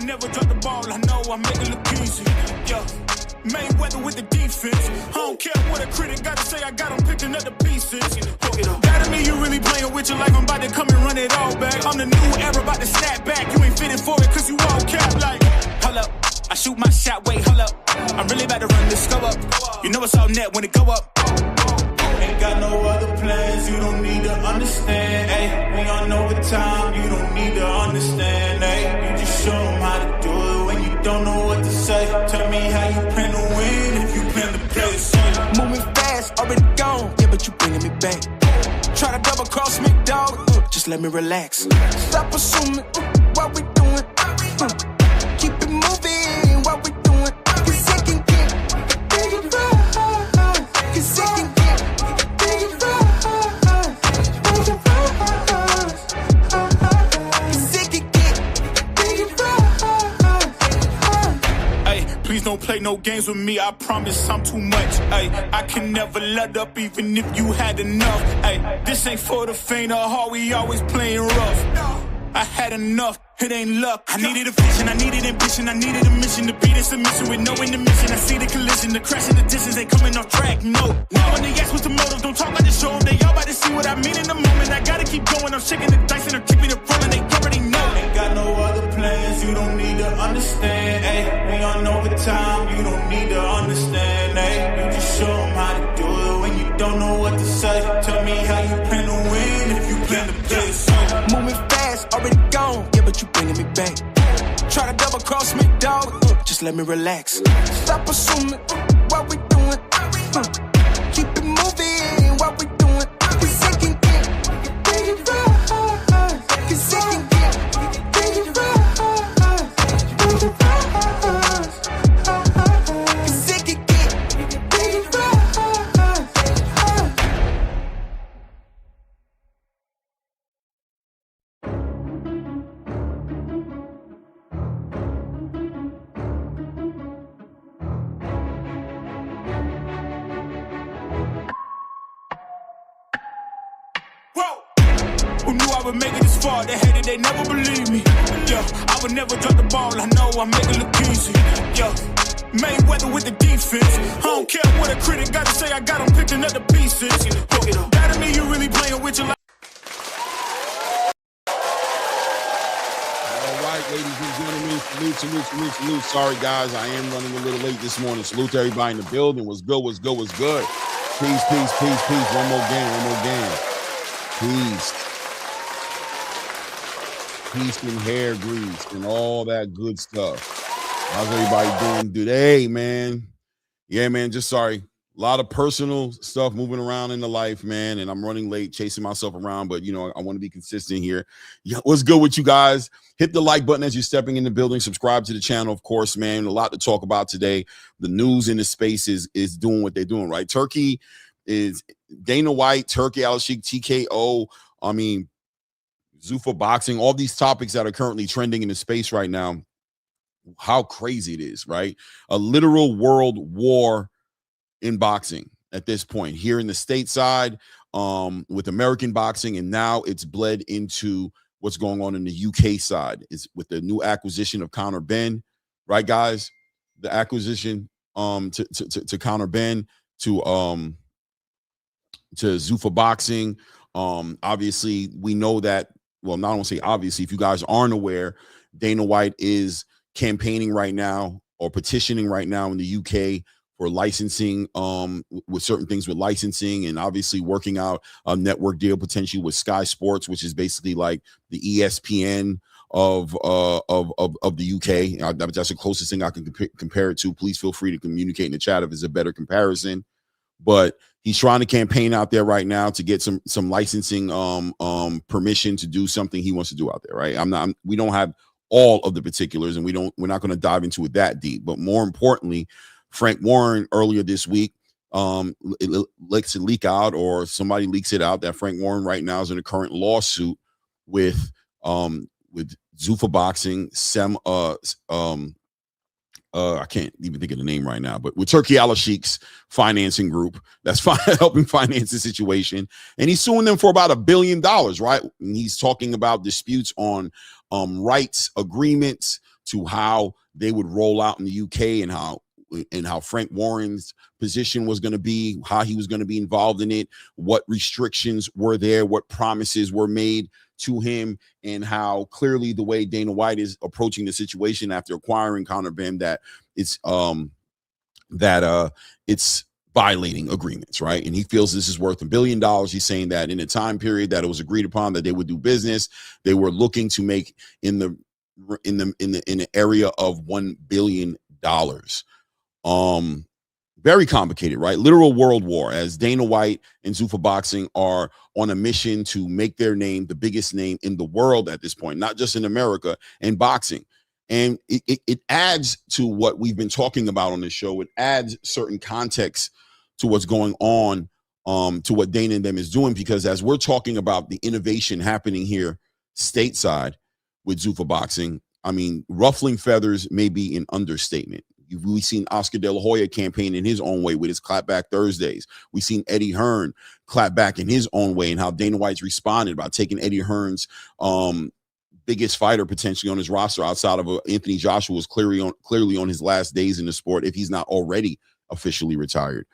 never drop the ball, I know I make it look easy. Yeah, Mayweather with the defense. I don't care what a critic gotta say, I got them picking up the pieces. That to me, you really playing with your life, I'm about to come and run it all back. I'm the new era, about to snap back. You ain't fitting for it, cause you all cap like. Hold up, I shoot my shot, wait, hold up. I'm really about to run this, go up. You know it's all net when it go up. Ain't got no other plans, you don't need to understand, ayy. We on overtime, you don't need to understand, ayy. You just show them how to do it when you don't know what to say. Tell me how you plan to win if you plan to play the same. Moving fast, already gone, yeah, but you bringing me back. Try to double cross me, dog, just let me relax. Stop assuming what we doing, keep it moving, what we doing. Cause it can get bigger, cause it can get bigger, cause it can get bigger. Ay, please don't play no games with me, I promise I'm too much. Ay, I can never let up even if you had enough. Ay, this ain't for the faint of heart, we always playing rough. I had enough, it ain't luck. I needed a vision, I needed ambition, I needed a mission to beat a submission with no intermission. I see the collision, the crash in the distance, they coming off track, no. Now when they ask what's the motive, don't talk about the show, they all about to see what I mean in the moment. I gotta keep going, I'm shaking the dice and they're keeping it rolling, they already know. Ain't got no other plans, you don't need to understand, ayy. We on overtime, you don't need to understand, ayy. You just show them how to do it when you don't know what to say. Tell me how you plan to win if you plan to play the same. Moving fast, already gone, yeah, but you bringing me back. Try to double cross me, dog, just let me relax. Stop assuming what we doing, keep it moving, what we doing. Cause it can get bigger, cause it can get bigger, cause it can get bigger. Who knew I would make it this far? They hated, they never believed me. Yeah, I would never drop the ball, I know I make it look easy. Yeah, Mayweather with the defense. I don't care what a critic gotta say, I got them picking up the pieces. That to me, you really playing with your life. All right, ladies and gentlemen, salute. Sorry, guys, I am running a little late this morning. Salute to everybody in the building. What's good? Peace. One more game. Peace and hair grease and all that good stuff. How's everybody doing today, man? Yeah, man, just sorry. A lot of personal stuff moving around in the life, man, and I'm running late, chasing myself around, but, you know, I want to be consistent here. Yeah, what's good with you guys? Hit the like button as you're stepping in the building. Subscribe to the channel, of course, man. A lot to talk about today. The news in the space is doing what they're doing, right? Turkey is Dana White, Turkey, Al-Sheikh, TKO, I mean, Zuffa boxing, all these topics that are currently trending in the space right now. How crazy it is, right? A literal world war in boxing at this point here in the stateside with American boxing, and now it's bled into what's going on in the UK side. It's with the new acquisition of Conor Benn, right, guys? The acquisition to Conor Benn to Zuffa boxing. Obviously, we know that. Well, not only say obviously, if you guys aren't aware, Dana White is campaigning right now or petitioning right now in the UK for licensing with certain things with licensing, and obviously working out a network deal potentially with Sky Sports, which is basically like the ESPN of the UK. That's the closest thing I can compare it to. Please feel free to communicate in the chat if it's a better comparison. But he's trying to campaign out there right now to get some licensing permission to do something he wants to do out there, right? We don't have all of the particulars, and we're not going to dive into it that deep. But more importantly, Frank Warren earlier this week it lets it leak out, or somebody leaks it out, that Frank Warren right now is in a current lawsuit with Zuffa Boxing, I can't even think of the name right now, but with Turkey Al-Sheikh's financing group that's helping finance the situation. And he's suing them for about $1 billion, right? And he's talking about disputes on rights agreements to how they would roll out in the UK and how Frank Warren's position was going to be, how he was going to be involved in it, what restrictions were there, what promises were made to him, and how clearly the way Dana White is approaching the situation after acquiring Conor Benn, that it's it's violating agreements, right? And he feels this is worth $1 billion. He's saying that in a time period that it was agreed upon that they would do business, they were looking to make in the area of $1 billion. Very complicated, right? Literal world war, as Dana White and Zuffa Boxing are on a mission to make their name the biggest name in the world at this point, not just in America, and boxing. And it adds to what we've been talking about on this show. It adds certain context to what's going on, to what Dana and them is doing, because as we're talking about the innovation happening here stateside with Zuffa Boxing, I mean, ruffling feathers may be an understatement. We've seen Oscar De La Hoya campaign in his own way with his Clapback Thursdays. We've seen Eddie Hearn clap back in his own way, and how Dana White's responded by taking Eddie Hearn's biggest fighter potentially on his roster outside of Anthony Joshua was clearly on his last days in the sport, if he's not already officially retired.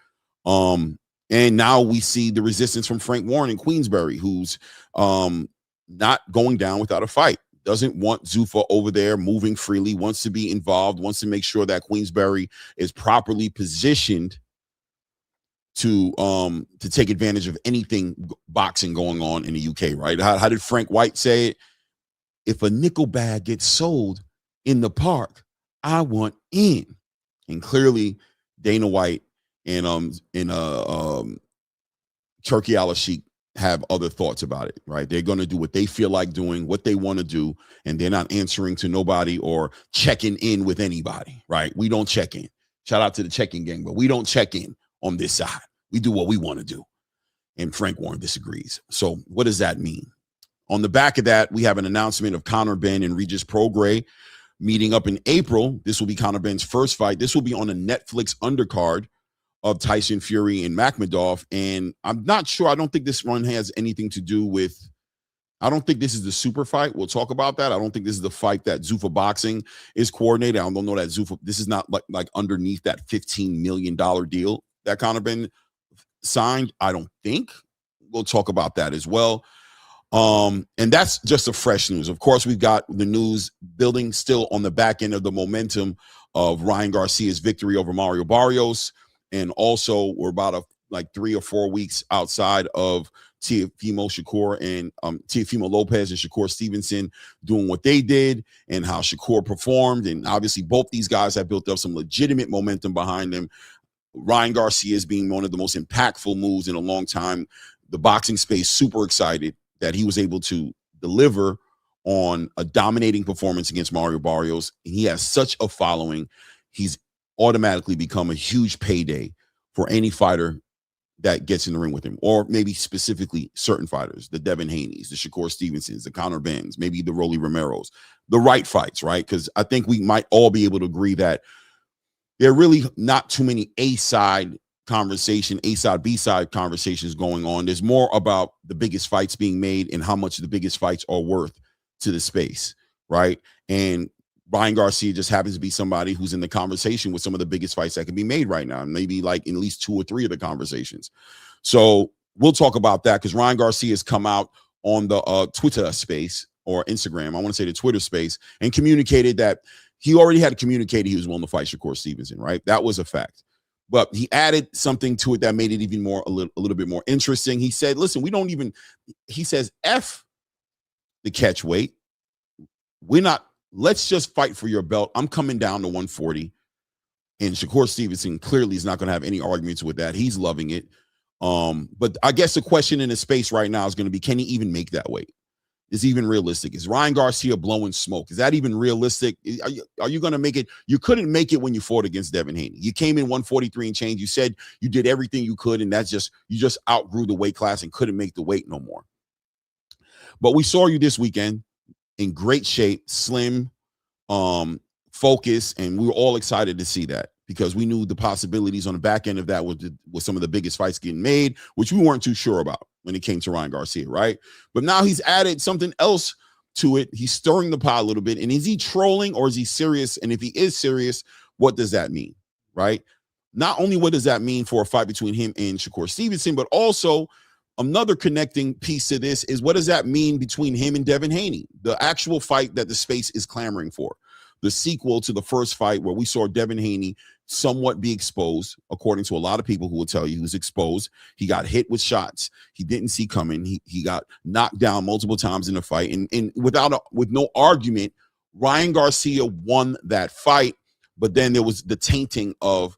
And now we see the resistance from Frank Warren in Queensberry, who's not going down without a fight. Doesn't want Zuffa over there moving freely, wants to be involved, wants to make sure that Queensberry is properly positioned to take advantage of anything boxing going on in the UK, right? How did Frank White say it? If a nickel bag gets sold in the park, I want in. And clearly Dana White and Turkey Al-Sheikh have other thoughts about it, right? They're going to do what they feel like doing, what they want to do, and they're not answering to nobody or checking in with anybody, right? We don't check in. Shout out to the checking gang, but we don't check in on this side. We do what we want to do. And Frank Warren disagrees. So what does that mean? On the back of that, we have an announcement of Conor Benn and Regis Prograis meeting up in April. This will be Conor Benn's first fight. This will be on a Netflix undercard of Tyson Fury and Makhmudov. And I'm not sure. I don't think this one has anything to do with, I don't think this is the super fight. We'll talk about that. I don't think this is the fight that Zuffa Boxing is coordinating. I don't know that Zuffa, this is not like underneath that $15 million deal that Conor Benn signed. I don't think. We'll talk about that as well. And that's just a fresh news. Of course, we've got the news building still on the back end of the momentum of Ryan Garcia's victory over Mario Barrios. And also, we're about 3 or 4 weeks outside of Teofimo Lopez and Shakur Stevenson doing what they did, and how Shakur performed. And obviously, both these guys have built up some legitimate momentum behind them. Ryan Garcia is being one of the most impactful moves in a long time. The boxing space super excited that he was able to deliver on a dominating performance against Mario Barrios. He has such a following. He's automatically become a huge payday for any fighter that gets in the ring with him, or maybe specifically certain fighters, the Devin Haney's, the Shakur Stevensons, the Conor Benns, maybe the Rolly Romeros, the right fights, right? Because I think we might all be able to agree that there are really not too many A-side, B-side conversations going on. There's more about the biggest fights being made and how much the biggest fights are worth to the space, right? And Ryan Garcia just happens to be somebody who's in the conversation with some of the biggest fights that can be made right now, maybe like in at least 2 or 3 of the conversations. So we'll talk about that, because Ryan Garcia has come out on the Twitter space, or Instagram, I want to say the Twitter space, and communicated that he already had communicated he was willing to fight Shakur Stevenson, right? That was a fact. But he added something to it that made it even more, a little bit more interesting. He said, listen, he says, F the catch weight. Let's just fight for your belt. I'm coming down to 140. And Shakur Stevenson clearly is not going to have any arguments with that. He's loving it. But I guess the question in the space right now is going to be, can he even make that weight? Is even realistic? Is Ryan Garcia blowing smoke? Is that even realistic? Are you going to make it? You couldn't make it when you fought against Devin Haney. You came in 143 and change. You said you did everything you could, and you just outgrew the weight class and couldn't make the weight no more. But we saw you this weekend in great shape, slim, focus, and we were all excited to see that, because we knew the possibilities on the back end of that was some of the biggest fights getting made, which we weren't too sure about when it came to Ryan Garcia, right? But now he's added something else to it. He's stirring the pot a little bit. And is he trolling or is he serious? And if he is serious, what does that mean? Right? Not only what does that mean for a fight between him and Shakur Stevenson, but also another connecting piece to this is what does that mean between him and Devin Haney, the actual fight that the space is clamoring for, the sequel to the first fight where we saw Devin Haney somewhat be exposed, according to a lot of people who will tell you he was exposed. He got hit with shots he didn't see coming. He got knocked down multiple times in the fight, and with no argument, Ryan Garcia won that fight. But then there was the tainting of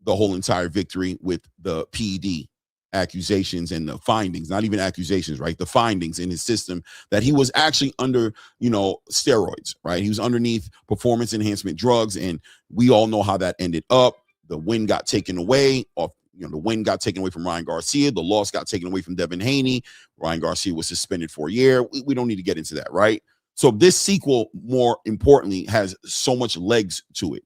the whole entire victory with the PED accusations and the findings, not even accusations, right? The findings in his system that he was actually under, steroids, right? He was underneath performance enhancement drugs, and we all know how that ended up. The win got taken away the win got taken away from Ryan Garcia. The loss got taken away from Devin Haney. Ryan Garcia was suspended for a year. We don't need to get into that, right? So this sequel, more importantly, has so much legs to it.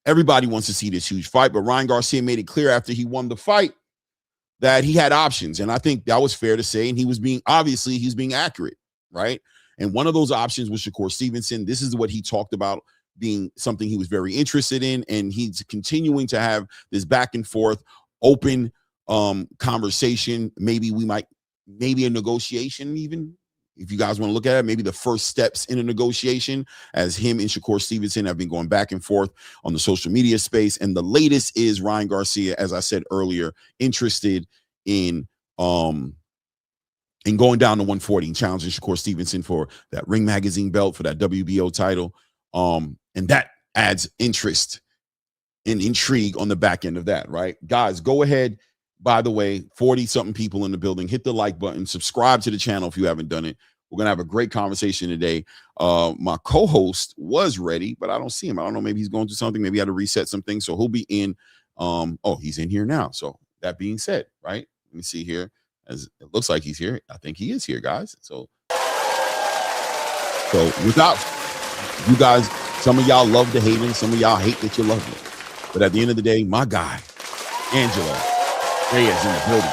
Everybody wants to see this huge fight, but Ryan Garcia made it clear after he won the fight that he had options. And I think that was fair to say. And he's being accurate, right? And one of those options was Shakur Stevenson. This is what he talked about being something he was very interested in. And he's continuing to have this back and forth, open conversation. Maybe a negotiation even, if you guys want to look at it, maybe the first steps in a negotiation, as him and Shakur Stevenson have been going back and forth on the social media space. And the latest is Ryan Garcia, as I said earlier, interested in going down to 140 and challenging Shakur Stevenson for that Ring Magazine belt, for that WBO title. And that adds interest and intrigue on the back end of that, right? Guys, go ahead. By the way, 40-something people in the building. Hit the like button. Subscribe to the channel if you haven't done it. We're going to have a great conversation today. My co-host was ready, but I don't see him. I don't know. Maybe he's going through something. Maybe he had to reset some things. So he'll be in. He's in here now. So that being said, right? Let me see here. As it looks like he's here. I think he is here, guys. So without you guys, some of y'all love to hate him. Some of y'all hate that you love him. But at the end of the day, my guy, Angela Reyes in the building.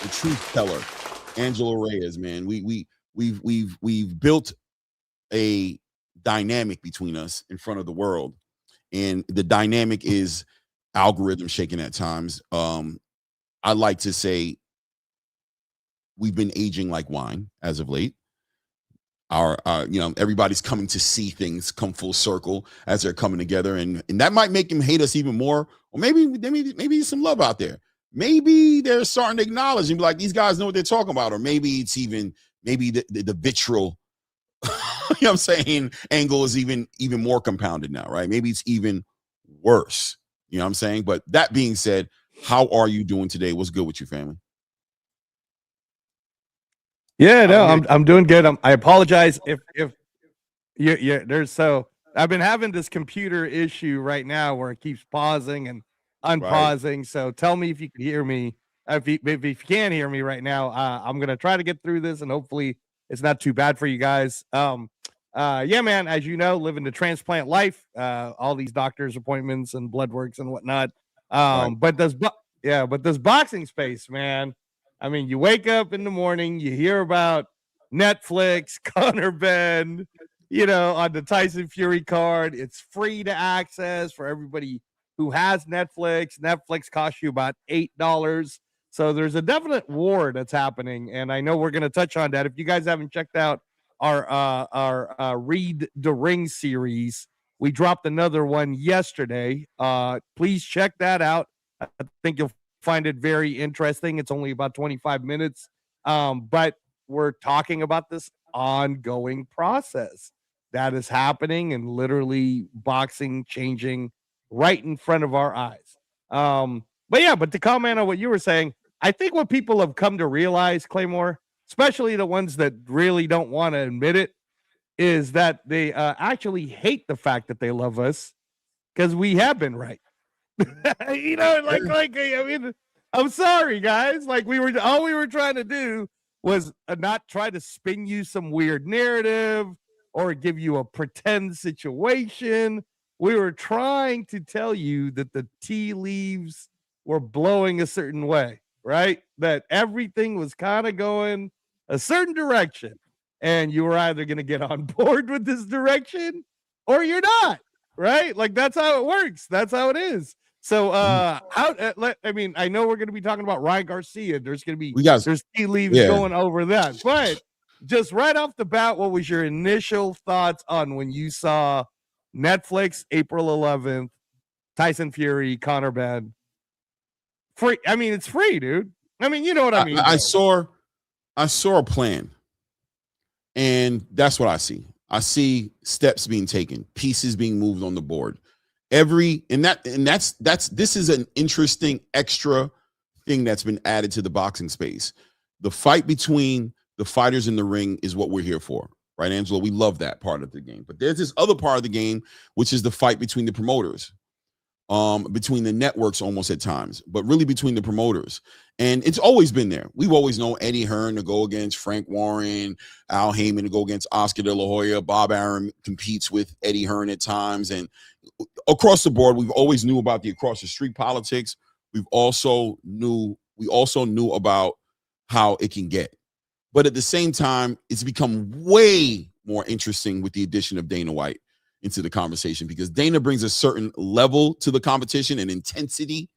The truth teller, Angela Reyes, man. We've built a dynamic between us in front of the world, and the dynamic is algorithm shaking at times. I like to say we've been aging like wine as of late. Everybody's coming to see things come full circle as they're coming together, and that might make them hate us even more. Or maybe some love out there. Maybe they're starting to acknowledge and be like, these guys know what they're talking about. Or maybe it's even the vitriol, you know what I'm saying, angle is even more compounded now, right? Maybe it's even worse. You know what I'm saying? But that being said, how are you doing today? What's good with you, family? Yeah, no, I'm doing good. I apologize if I've been having this computer issue right now where it keeps pausing and unpausing. Right. So tell me if you can hear me. If you can't hear me right now, I'm gonna try to get through this, and hopefully it's not too bad for you guys. Yeah, man, as you know, living the transplant life, all these doctor's appointments and blood works and whatnot. Right. But this boxing space, man. I mean, you wake up in the morning, you hear about Netflix, Conor Ben, on the Tyson Fury card. It's free to access for everybody who has Netflix. Netflix costs you about $8. So there's a definite war that's happening. And I know we're going to touch on that. If you guys haven't checked out our Read the Ring series, we dropped another one yesterday. Please check that out. I think you'll find it very interesting. It's only about 25 minutes. But we're talking about this ongoing process that is happening and literally boxing changing right in front of our eyes. But to comment on what you were saying, I think what people have come to realize, Claymore, especially the ones that really don't want to admit it, is that they actually hate the fact that they love us because we have been right. I mean, I'm sorry, guys. Like all we were trying to do was not try to spin you some weird narrative or give you a pretend situation. We were trying to tell you that the tea leaves were blowing a certain way, right? that everything was kind of going a certain direction, and you were either going to get on board with this direction or you're not, right? Like that's how it works. That's how it is. So, I mean, I know we're going to be talking about Ryan Garcia. There's going to be there's tea leaves going over that, but just right off the bat, what was your initial thoughts on when you saw Netflix April 11th, Tyson Fury, Conor Ben? Free. I mean, it's free, dude. I mean, you know what I mean. I saw a plan, and that's what I see. I see steps being taken, pieces being moved on the board. This is an interesting extra thing that's been added to the boxing space. The fight between the fighters in the ring is what we're here for, right, Angelo? We love that part of the game. But there's this other part of the game, which is the fight between the promoters, between the networks almost at times, but really between the promoters. And it's always been there. We've always known Eddie Hearn to go against Frank Warren, Al Heyman to go against Oscar De La Hoya. Bob Arum competes with Eddie Hearn at times. And across the board, we've always knew about the across the street politics. We also knew about how it can get. But at the same time, it's become way more interesting with the addition of Dana White into the conversation, because Dana brings a certain level to the competition, an intensity,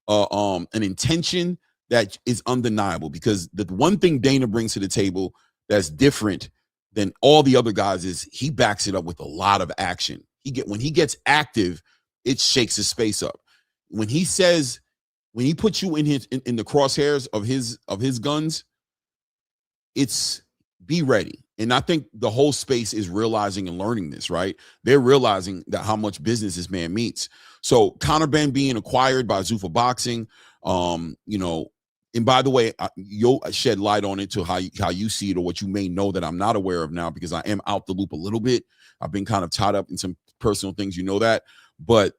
an intention that is undeniable. Because the one thing Dana brings to the table that's different than all the other guys is he backs it up with a lot of action. When he gets active, it shakes his space up. When he puts you in the crosshairs of his guns, it's be ready. And I think the whole space is realizing and learning this, right? They're realizing that how much business this man meets. So Conor Ben being acquired by Zuffa Boxing, and by the way, you'll shed light on it to how you see it, or what you may know that I'm not aware of now, because I am out the loop a little bit. I've been kind of tied up in some personal things, that, but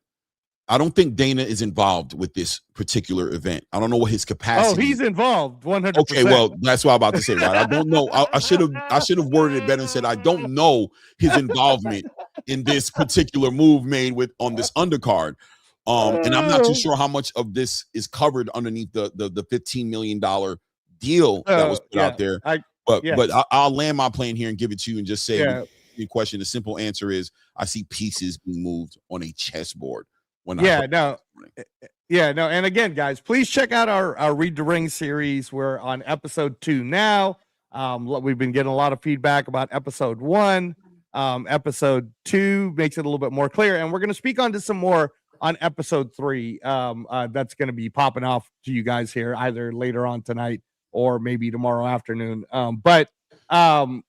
I don't think Dana is involved with this particular event. I don't know what his capacity. Oh, he's involved 100%. Okay, well, that's what I'm about to say, right? I don't know. I should have worded it better and said I don't know his involvement in this particular move made on this undercard. And I'm not too sure how much of this is covered underneath the $15 million deal that was put out there. But I'll land my plane here and give it to you and just say the question. The simple answer is I see pieces being moved on a chessboard. And again, guys, please check out our Read the Ring series. We're on episode 2 now. We've been getting a lot of feedback about episode 1. Episode 2 makes it a little bit more clear, and we're going to speak on to some more on episode 3. That's going to be popping off to you guys here either later on tonight or maybe tomorrow afternoon. But I'll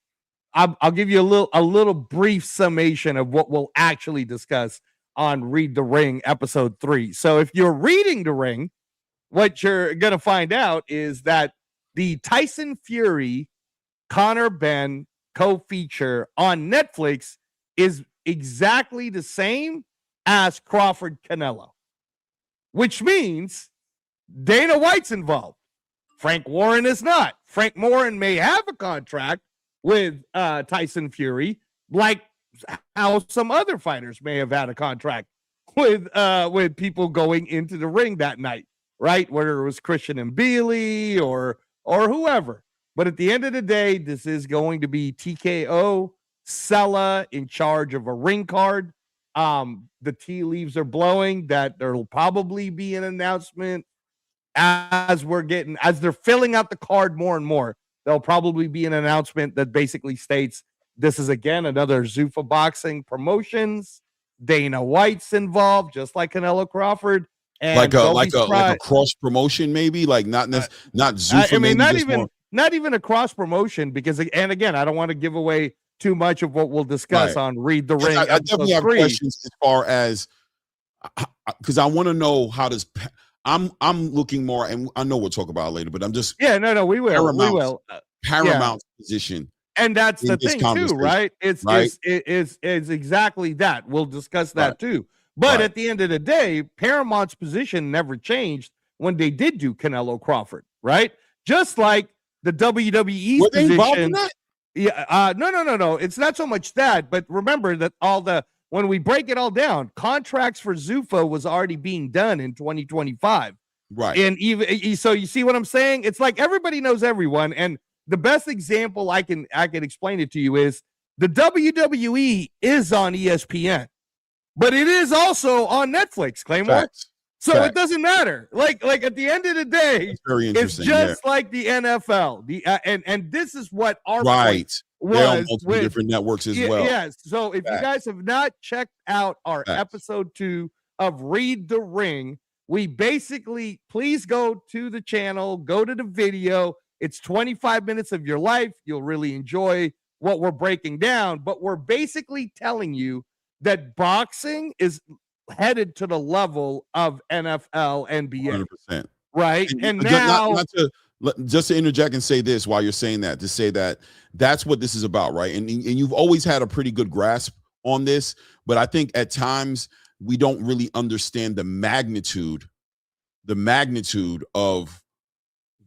give you a little brief summation of what we'll actually discuss on Read the Ring episode 3. So if you're reading the ring, what you're going to find out is that the Tyson Fury Conor Ben co-feature on Netflix is exactly the same as Crawford Canelo, which means Dana White's involved. Frank Warren is not. Frank Warren may have a contract with Tyson Fury, like how some other fighters may have had a contract with people going into the ring that night, right? Whether it was Christian and Bealey or whoever. But at the end of the day, this is going to be TKO, Sella in charge of a ring card. The tea leaves are blowing that there'll probably be an announcement as they're filling out the card more and more. There'll probably be an announcement that basically states this is again another Zuffa Boxing Promotions. Dana White's involved, just like Canelo Crawford, and like a cross promotion, maybe not Zuffa. I mean, not even a cross promotion, because, and again, I don't want to give away too much of what we'll discuss on Read the Ring. I definitely have questions as far as, because I want to know how does. I'm looking more, and I know we'll talk about it later, but I'm just we will Paramount's position. And that's the thing too, right? It's exactly that. We'll discuss that too. But at the end of the day, Paramount's position never changed when they did do Canelo Crawford, right? Just like the WWE's Were they position. involved in that? Yeah, no. It's not so much that, but remember that when we break it all down, contracts for Zuffa was already being done in 2025. Right. And even so, you see what I'm saying? It's like everybody knows everyone. And the best example I can explain it to you is the WWE is on ESPN, but it is also on Netflix, Claymore. Facts. So Facts. it doesn't matter. Like at the end of the day, it's just like the NFL. And this is what our point was. They're on multiple different networks as well. Yes. So if you guys have not checked out our episode 2 of Read the Ring, we basically, please go to the channel, go to the video. It's 25 minutes of your life. You'll really enjoy what we're breaking down. But we're basically telling you that boxing is headed to the level of NFL, NBA. 100%. Right. And now, just to interject and say this while you're saying that, to say that that's what this is about, right? And you've always had a pretty good grasp on this, but I think at times we don't really understand the magnitude of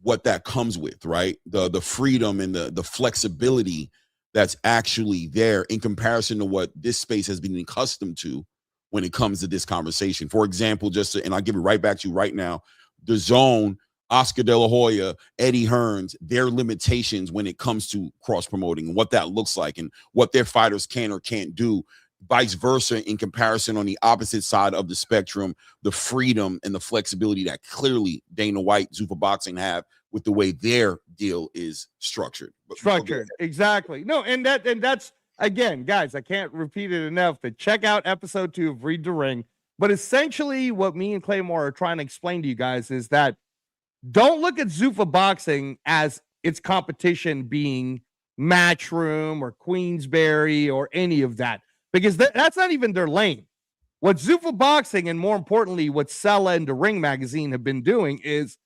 what that comes with, right? The freedom and the flexibility that's actually there in comparison to what this space has been accustomed to when it comes to this conversation. For example, and I'll give it right back to you right now, the Zone, Oscar De La Hoya, Eddie Hearns, their limitations when it comes to cross promoting and what that looks like and what their fighters can or can't do, vice versa in comparison on the opposite side of the spectrum, the freedom and the flexibility that clearly Dana White, Zuffa Boxing have with the way their deal is structured. Exactly. No, and that's, again, guys, I can't repeat it enough to check out episode 2 of Read the Ring. But essentially what me and Claymore are trying to explain to you guys is that don't look at Zuffa Boxing as its competition being Matchroom or Queensberry or any of that, because that's not even their lane. What Zuffa Boxing, and more importantly, what Sella and The Ring magazine have been doing is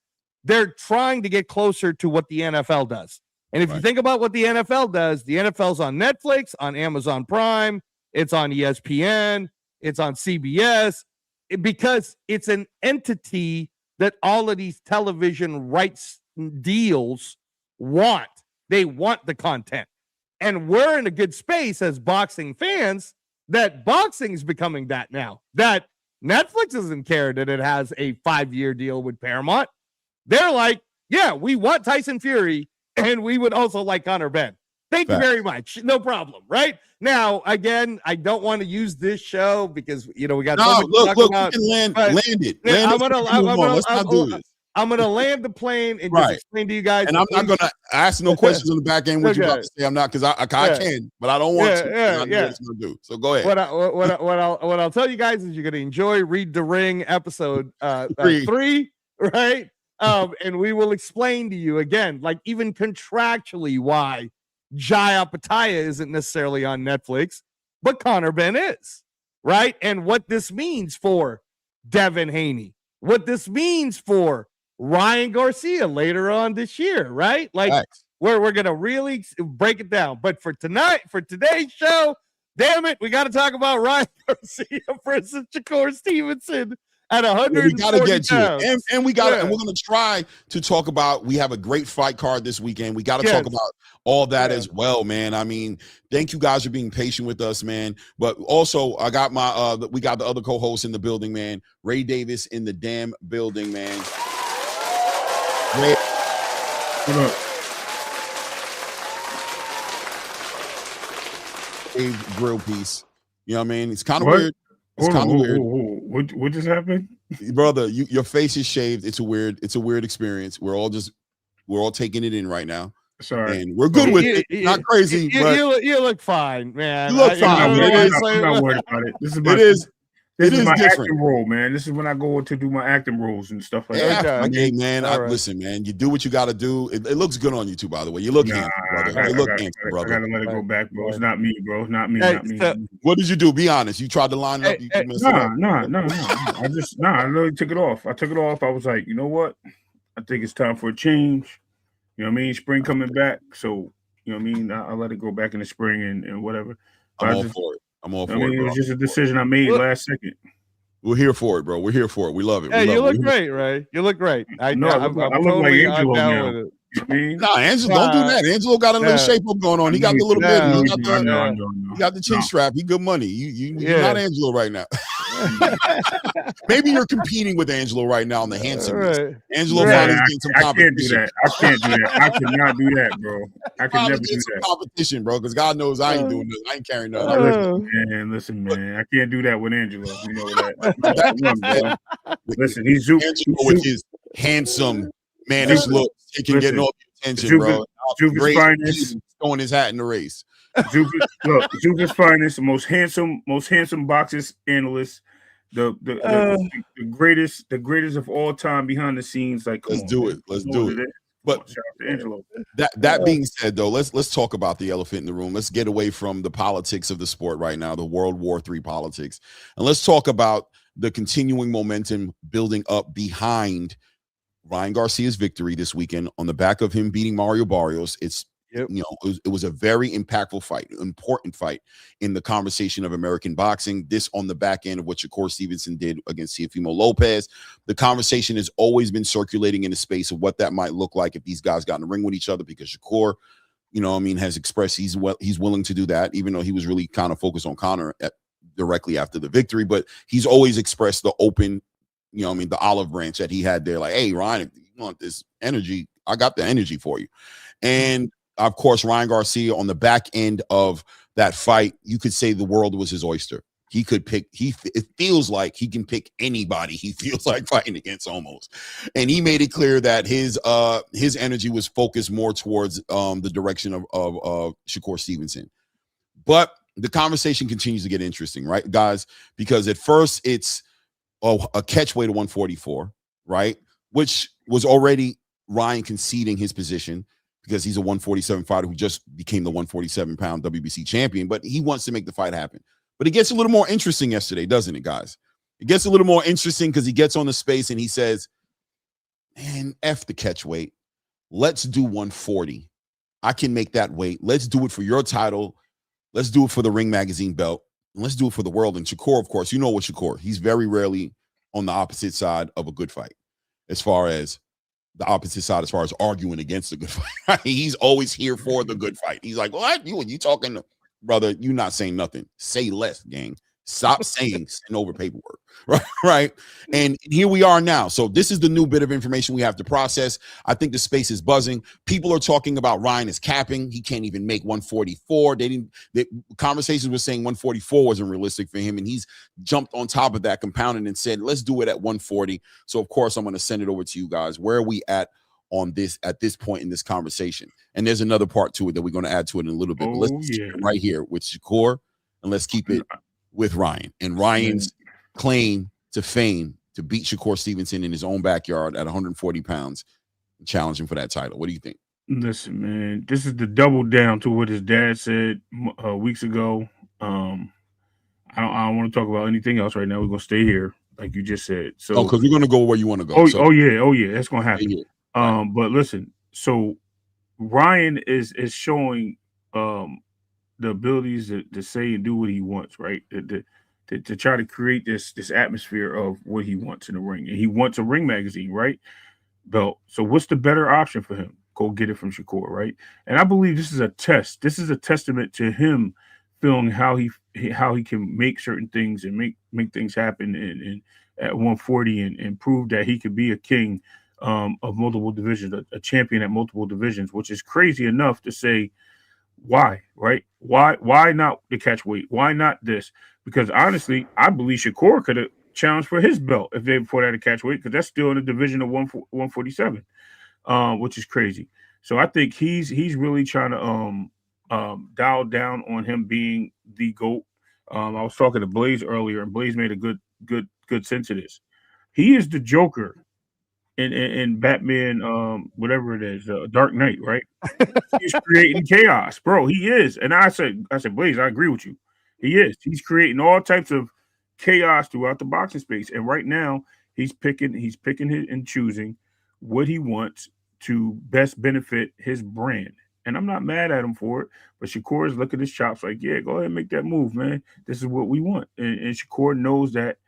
they're trying to get closer to what the NFL does. And if you think about what the NFL does, the NFL's on Netflix, on Amazon Prime, it's on ESPN, it's on CBS, because it's an entity that all of these television rights deals want. They want the content. And we're in a good space as boxing fans that boxing is becoming that now. That Netflix doesn't care that it has a 5-year deal with Paramount. They're like, yeah, we want Tyson Fury, and we would also like Conor Benn. Thank you very much. No problem. Right now, again, I don't want to use this show because we got so much to talk about. We can land it. I'm gonna land the plane and just explain to you guys. And I'm not gonna ask no questions on the back end. What you about to say? I'm not, because I can, but I don't want to. I know what it's gonna do. So go ahead. What I'll tell you guys is you're gonna enjoy Read the Ring episode 3, right? And we will explain to you again, like even contractually, why Jaya Pataya isn't necessarily on Netflix, but Conor Benn is, right? And what this means for Devin Haney, what this means for Ryan Garcia later on this year, right? Like we're gonna really break it down. But for today's show, damn it, we got to talk about Ryan Garcia versus Shakur Stevenson at 140 we gotta get pounds. you, and we got, and we're gonna try to talk about. We have a great fight card this weekend. We got to talk about all that as well, man. I mean, thank you guys for being patient with us, man. But also, I got we got the other co-hosts in the building, man. Ray Davis in the damn building, man. Ray. What up? A grill piece. You know what I mean? It's kind of weird. It's kind of weird. What just happened, brother? Your face is shaved. It's a weird experience. We're all taking it in right now. Sorry, and we're good with it. Not crazy, but you look fine, man. You look fine. I'm not worried about it. This is my acting role, man. This is when I go to do my acting roles and stuff like that. Okay, man. Listen, man. You do what you got to do. It looks good on you too, by the way. You look handsome, brother. You look handsome, brother. I gotta let it go back, bro. It's not me, bro. It's not me. What did you do? Be honest. You tried to line up. No. I really took it off. I was like, you know what? I think it's time for a change. You know what I mean? Spring coming back, so you know what I mean. I let it go back in the spring and whatever. I'm all for it. It was just a decision I made last second. We're here for it, bro. We're here for it. We love it. Hey, you look great, Ray. You look great. I look totally like Angelo now. Nah, Angelo, don't do that. Angelo got a little shape up going on. He got the little bit. He got the chin strap. He good money. You're not Angelo right now. Maybe you're competing with Angelo right now on the handsomeness. Right. Angelo Right. finally getting some competition. I can't do that. I cannot do that, bro. I can never do some that. competition, bro, because God knows I ain't doing this. I ain't carrying nothing. Listen, man. I can't do that with Angelo. You know that. Listen, he's Angelo with his handsome, mannish look. He can get all the attention, bro. Juva's finest. Throwing his hat in the race. Juva's finest, the most handsome boxers analyst, the greatest of all time behind the scenes. Like, let's do it. But shout out to Angelo. That being said, though, let's talk about the elephant in the room. Let's get away from the politics of the sport right now, the World War III politics, and let's talk about the continuing momentum building up behind Ryan Garcia's victory this weekend on the back of him beating Mario Barrios. It was a very impactful fight, important fight in the conversation of American boxing. This on the back end of what Shakur Stevenson did against Teofimo Lopez. The conversation has always been circulating in the space of what that might look like if these guys got in the ring with each other, because Shakur, has expressed he's willing to do that, even though he was really kind of focused on Conor directly after the victory. But he's always expressed the open, the olive branch that he had there. Like, hey, Ryan, if you want this energy, I got the energy for you. And of course, Ryan Garcia on the back end of that fight, you could say the world was his oyster. He could pick, it feels like he can pick anybody he feels like fighting against almost. And he made it clear that his energy was focused more towards the direction of Shakur Stevenson. But the conversation continues to get interesting, right, guys? Because at first it's a catch weight of 144, right? Which was already Ryan conceding his position, because he's a 147 fighter who just became the 147-pound WBC champion, but he wants to make the fight happen. But it gets a little more interesting yesterday, doesn't it, guys? It gets a little more interesting because he gets on the space and he says, man, F the catch weight. Let's do 140. I can make that weight. Let's do it for your title. Let's do it for the Ring Magazine belt. And let's do it for the world. And Shakur, of course, you know what Shakur, he's very rarely on the opposite side of a good fight, as far as arguing against a good fight. He's always here for the good fight. He's like, what? You talking, brother? You not saying nothing. Say less, gang. Stop saying send over paperwork. Right. And here we are now. So this is the new bit of information we have to process. I think the space is buzzing. People are talking about Ryan is capping. He can't even make 144. Conversations were saying 144 wasn't realistic for him. And he's jumped on top of that, compounded, and said, let's do it at 140. So of course, I'm going to send it over to you guys. Where are we at this point in this conversation? And there's another part to it that we're going to add to it in a little bit. But let's keep it right here with Shakur, and let's keep it with Ryan and Ryan's claim to fame to beat Shakur Stevenson in his own backyard at 140 pounds, challenging for that title. What do you think? Listen, man, this is the double down to what his dad said weeks ago. I don't want to talk about anything else right now. We're going to stay here, like you just said. So, because we're going to go where you want to go. Oh yeah, that's going to happen. But listen, so Ryan is showing the abilities to say and do what he wants, right? To try to create this atmosphere of what he wants in the ring. And he wants a Ring Magazine, right? Belt. So what's the better option for him? Go get it from Shakur, right? And I believe this is a test. This is a testament to him feeling how he can make certain things and make things happen and at 140 and prove that he could be a king of multiple divisions, a champion at multiple divisions, which is crazy enough to say, why, right? Why not the catch weight? Why not this? Because honestly, I believe Shakur could have challenged for his belt if they put out a catch weight, because that's still in the division of 147, which is crazy. So I think he's really trying to dial down on him being the GOAT. I was talking to Blaze earlier, and Blaze made a good sense of this. He is the Joker in Batman, whatever it is, Dark Knight, right? He's creating chaos, bro. He is. And I said, Blaze, I agree with you. He is. He's creating all types of chaos throughout the boxing space. And right now, he's picking and choosing what he wants to best benefit his brand. And I'm not mad at him for it. But Shakur is looking at his chops like, yeah, go ahead and make that move, man. This is what we want. And Shakur knows that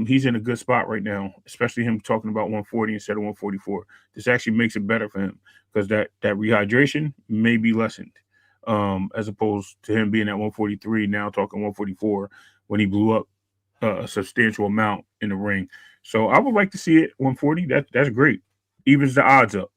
he's in a good spot right now, especially him talking about 140 instead of 144. This actually makes it better for him because that rehydration may be lessened as opposed to him being at 143, now talking 144 when he blew up a substantial amount in the ring. So I would like to see it 140. That's great. Evens the odds up.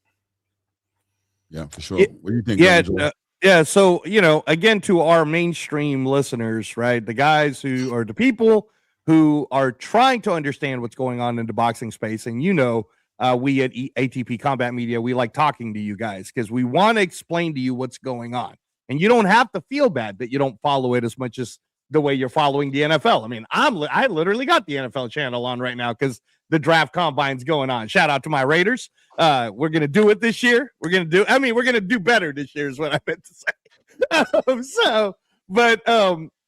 Yeah, for sure. What do you think, Yeah, Brother Joe? yeah. So, again, to our mainstream listeners, right? The guys who are the people who are trying to understand what's going on in the boxing space. And, we at ATP Combat Media, we like talking to you guys because we want to explain to you what's going on. And you don't have to feel bad that you don't follow it as much as the way you're following the NFL. I mean, I literally got the NFL channel on right now because the draft combine's going on. Shout out to my Raiders. We're gonna do it this year. We're gonna do better this year is what I meant to say.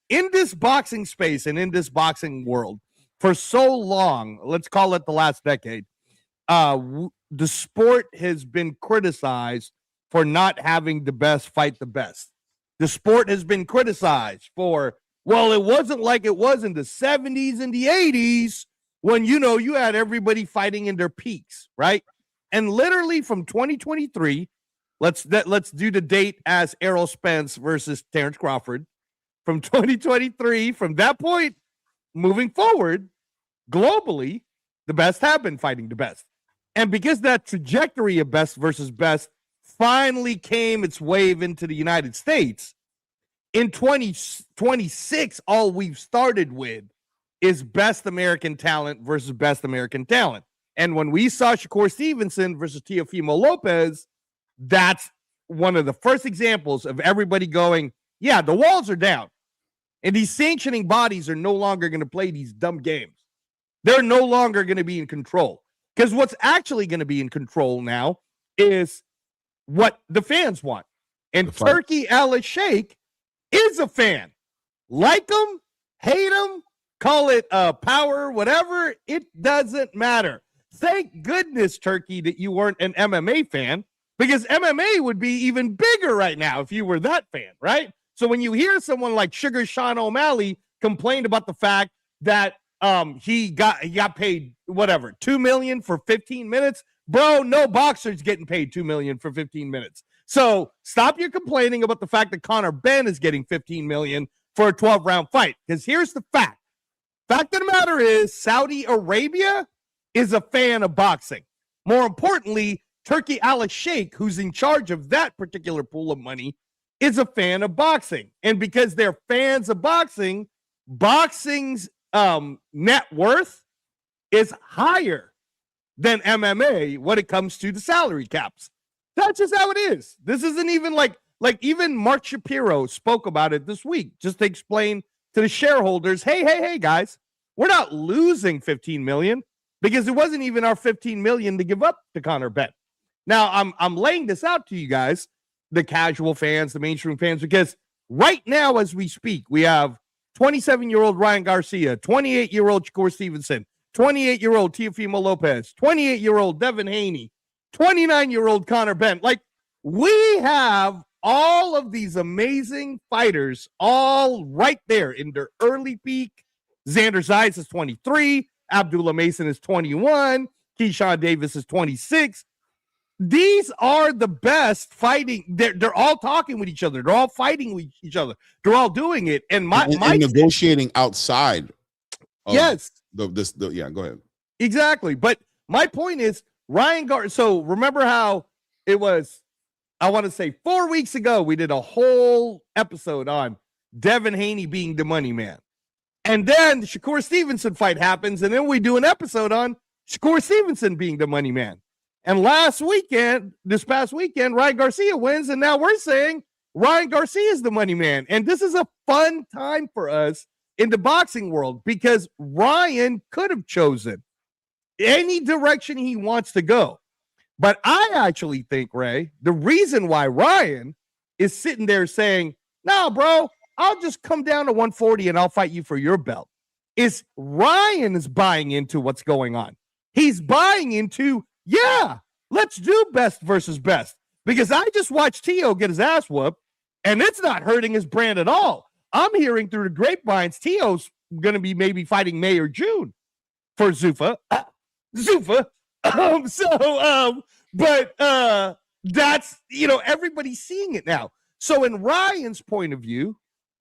In this boxing space and in this boxing world, for so long, let's call it the last decade, the sport has been criticized for not having the best fight the best. The sport has been criticized for, well, it wasn't like it was in the 70s and the 80s when, you had everybody fighting in their peaks, right? And literally from 2023, let's do the date as Errol Spence versus Terrence Crawford. From 2023, from that point moving forward, globally, the best have been fighting the best. And because that trajectory of best versus best finally came its wave into the United States, in 2026, all we've started with is best American talent versus best American talent. And when we saw Shakur Stevenson versus Teofimo Lopez, that's one of the first examples of everybody going, yeah, the walls are down. And these sanctioning bodies are no longer going to play these dumb games. They're no longer going to be in control. Because what's actually going to be in control now is what the fans want. And Turki Al-Sheikh is a fan. Like him, hate him, call it power, whatever, it doesn't matter. Thank goodness, Turki, that you weren't an MMA fan, because MMA would be even bigger right now if you were that fan, right? So when you hear someone like Sugar Sean O'Malley complain about the fact that he got paid whatever $2 million for 15 minutes, bro, no boxer's getting paid $2 million for 15 minutes. So stop your complaining about the fact that Conor Benn is getting 15 million for a 12-round fight, because here's the fact. Fact of the matter is, Saudi Arabia is a fan of boxing. More importantly, Turki Al-Sheikh, who's in charge of that particular pool of money, is a fan of boxing. And because they're fans of boxing, boxing's net worth is higher than MMA when it comes to the salary caps. That's just how it is. This isn't even like even Mark Shapiro spoke about it this week just to explain to the shareholders, hey, guys, we're not losing 15 million because it wasn't even our 15 million to give up to Conor Benn. Now, I'm laying this out to you guys, the casual fans, the mainstream fans, because right now as we speak, we have 27-year-old Ryan Garcia, 28-year-old Shakur Stevenson, 28-year-old Teofimo Lopez, 28-year-old Devin Haney, 29-year-old Conor Benn. Like, we have all of these amazing fighters all right there in their early peak. Xander Zayas is 23. Abdullah Mason is 21. Keyshawn Davis is 26. These are the best fighting. They're all talking with each other. They're all fighting with each other. They're all doing it. And my negotiating outside. Yes. Go ahead. Exactly. But my point is, so remember how it was, I want to say 4 weeks ago, we did a whole episode on Devin Haney being the money man. And then the Shakur Stevenson fight happens, and then we do an episode on Shakur Stevenson being the money man. And this past weekend, Ryan Garcia wins, and now we're saying Ryan Garcia is the money man. And this is a fun time for us in the boxing world because Ryan could have chosen any direction he wants to go. But I actually think, Ray, the reason why Ryan is sitting there saying, no, bro, I'll just come down to 140 and I'll fight you for your belt, is Ryan is buying into what's going on. He's buying into, yeah, let's do best versus best. Because I just watched Teo get his ass whooped, and it's not hurting his brand at all. I'm hearing through the grapevines, Teo's going to be maybe fighting May or June for Zuffa. But that's, everybody's seeing it now. So in Ryan's point of view,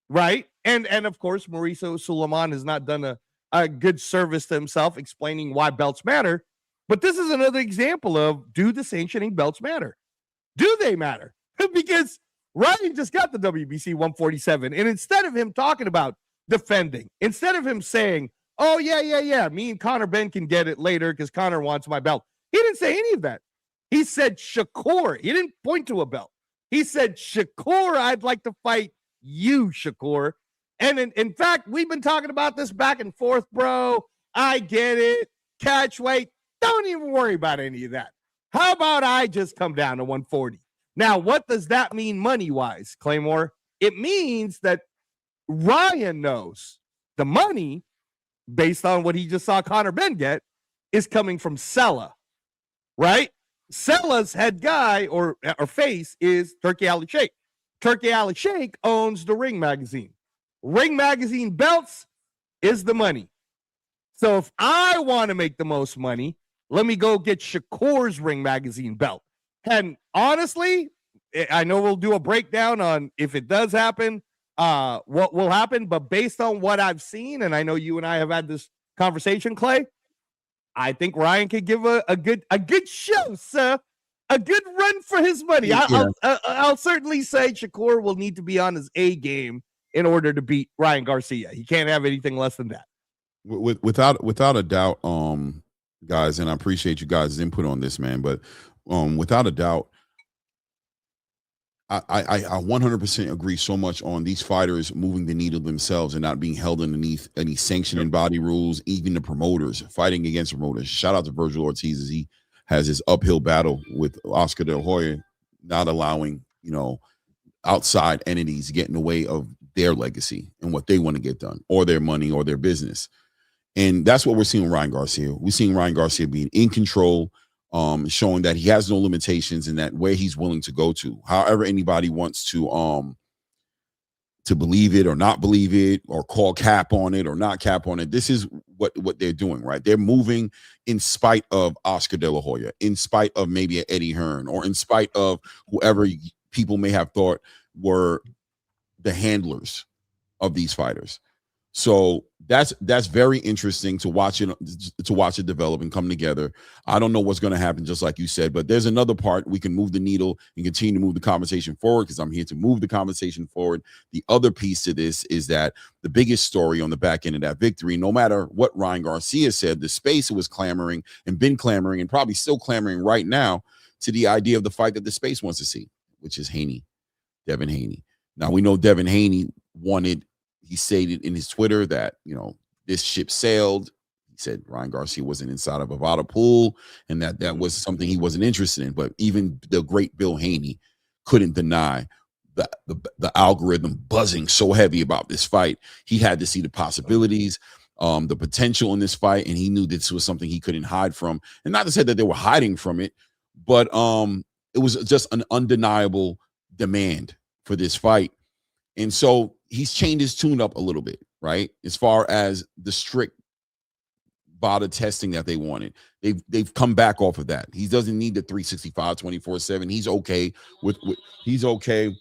right, and of course, Mauricio Suleiman has not done a good service to himself, explaining why belts matter. But this is another example of, do the sanctioning belts matter? Do they matter? Because Ryan just got the WBC 147, and instead of him talking about defending, instead of him saying, oh, yeah, me and Conor Ben can get it later because Conor wants my belt, he didn't say any of that. He said Shakur. He didn't point to a belt. He said, Shakur, I'd like to fight you, Shakur. And in fact, we've been talking about this back and forth, bro. I get it. Catch weight. Don't even worry about any of that. How about I just come down to 140? Now, what does that mean money-wise, Claymore? It means that Ryan knows the money, based on what he just saw Conor Ben get, is coming from Sella, right? Sella's head guy or face is Turki Ali Sheikh. Turki Ali Sheikh owns the Ring Magazine. Ring Magazine belts is the money. So if I want to make the most money, let me go get Shakur's Ring Magazine belt. And honestly, I know we'll do a breakdown on if it does happen, what will happen. But based on what I've seen, and I know you and I have had this conversation, Clay, I think Ryan could give a good show, sir. A good run for his money. Yeah. I'll certainly say Shakur will need to be on his A game in order to beat Ryan Garcia. He can't have anything less than that. Without a doubt, guys, and I appreciate you guys' input on this, man. But without a doubt, I 100% agree so much on these fighters moving the needle themselves and not being held underneath any sanctioning body rules, even the promoters fighting against promoters. Shout out to Virgil Ortiz as he has his uphill battle with Oscar De La Hoya, not allowing, outside entities to get in the way of their legacy and what they want to get done, or their money or their business. And that's what we're seeing with Ryan Garcia. We're seeing Ryan Garcia being in control, showing that he has no limitations and that where he's willing to go to. However anybody wants to believe it or not believe it, or call cap on it or not cap on it, this is what they're doing, right? They're moving in spite of Oscar De La Hoya, in spite of maybe an Eddie Hearn, or in spite of whoever people may have thought were the handlers of these fighters. So that's very interesting to watch it develop and come together. I don't know what's going to happen, just like you said, but there's another part. We can move the needle and continue to move the conversation forward, because I'm here to move the conversation forward. The other piece to this is that the biggest story on the back end of that victory, no matter what Ryan Garcia said, the space was clamoring and been clamoring and probably still clamoring right now to the idea of the fight that the space wants to see, which is Devin Haney. Now, we know Devin Haney wanted, he stated in his Twitter that, this ship sailed. He said Ryan Garcia wasn't inside of a Bovada pool, and that was something he wasn't interested in. But even the great Bill Haney couldn't deny the algorithm buzzing so heavy about this fight. He had to see the possibilities, the potential in this fight, and he knew this was something he couldn't hide from. And not to say that they were hiding from it, but it was just an undeniable demand for this fight. And so he's changed his tune up a little bit, right? As far as the strict VADA testing that they wanted. They've come back off of that. He doesn't need the 365 24/7. He's okay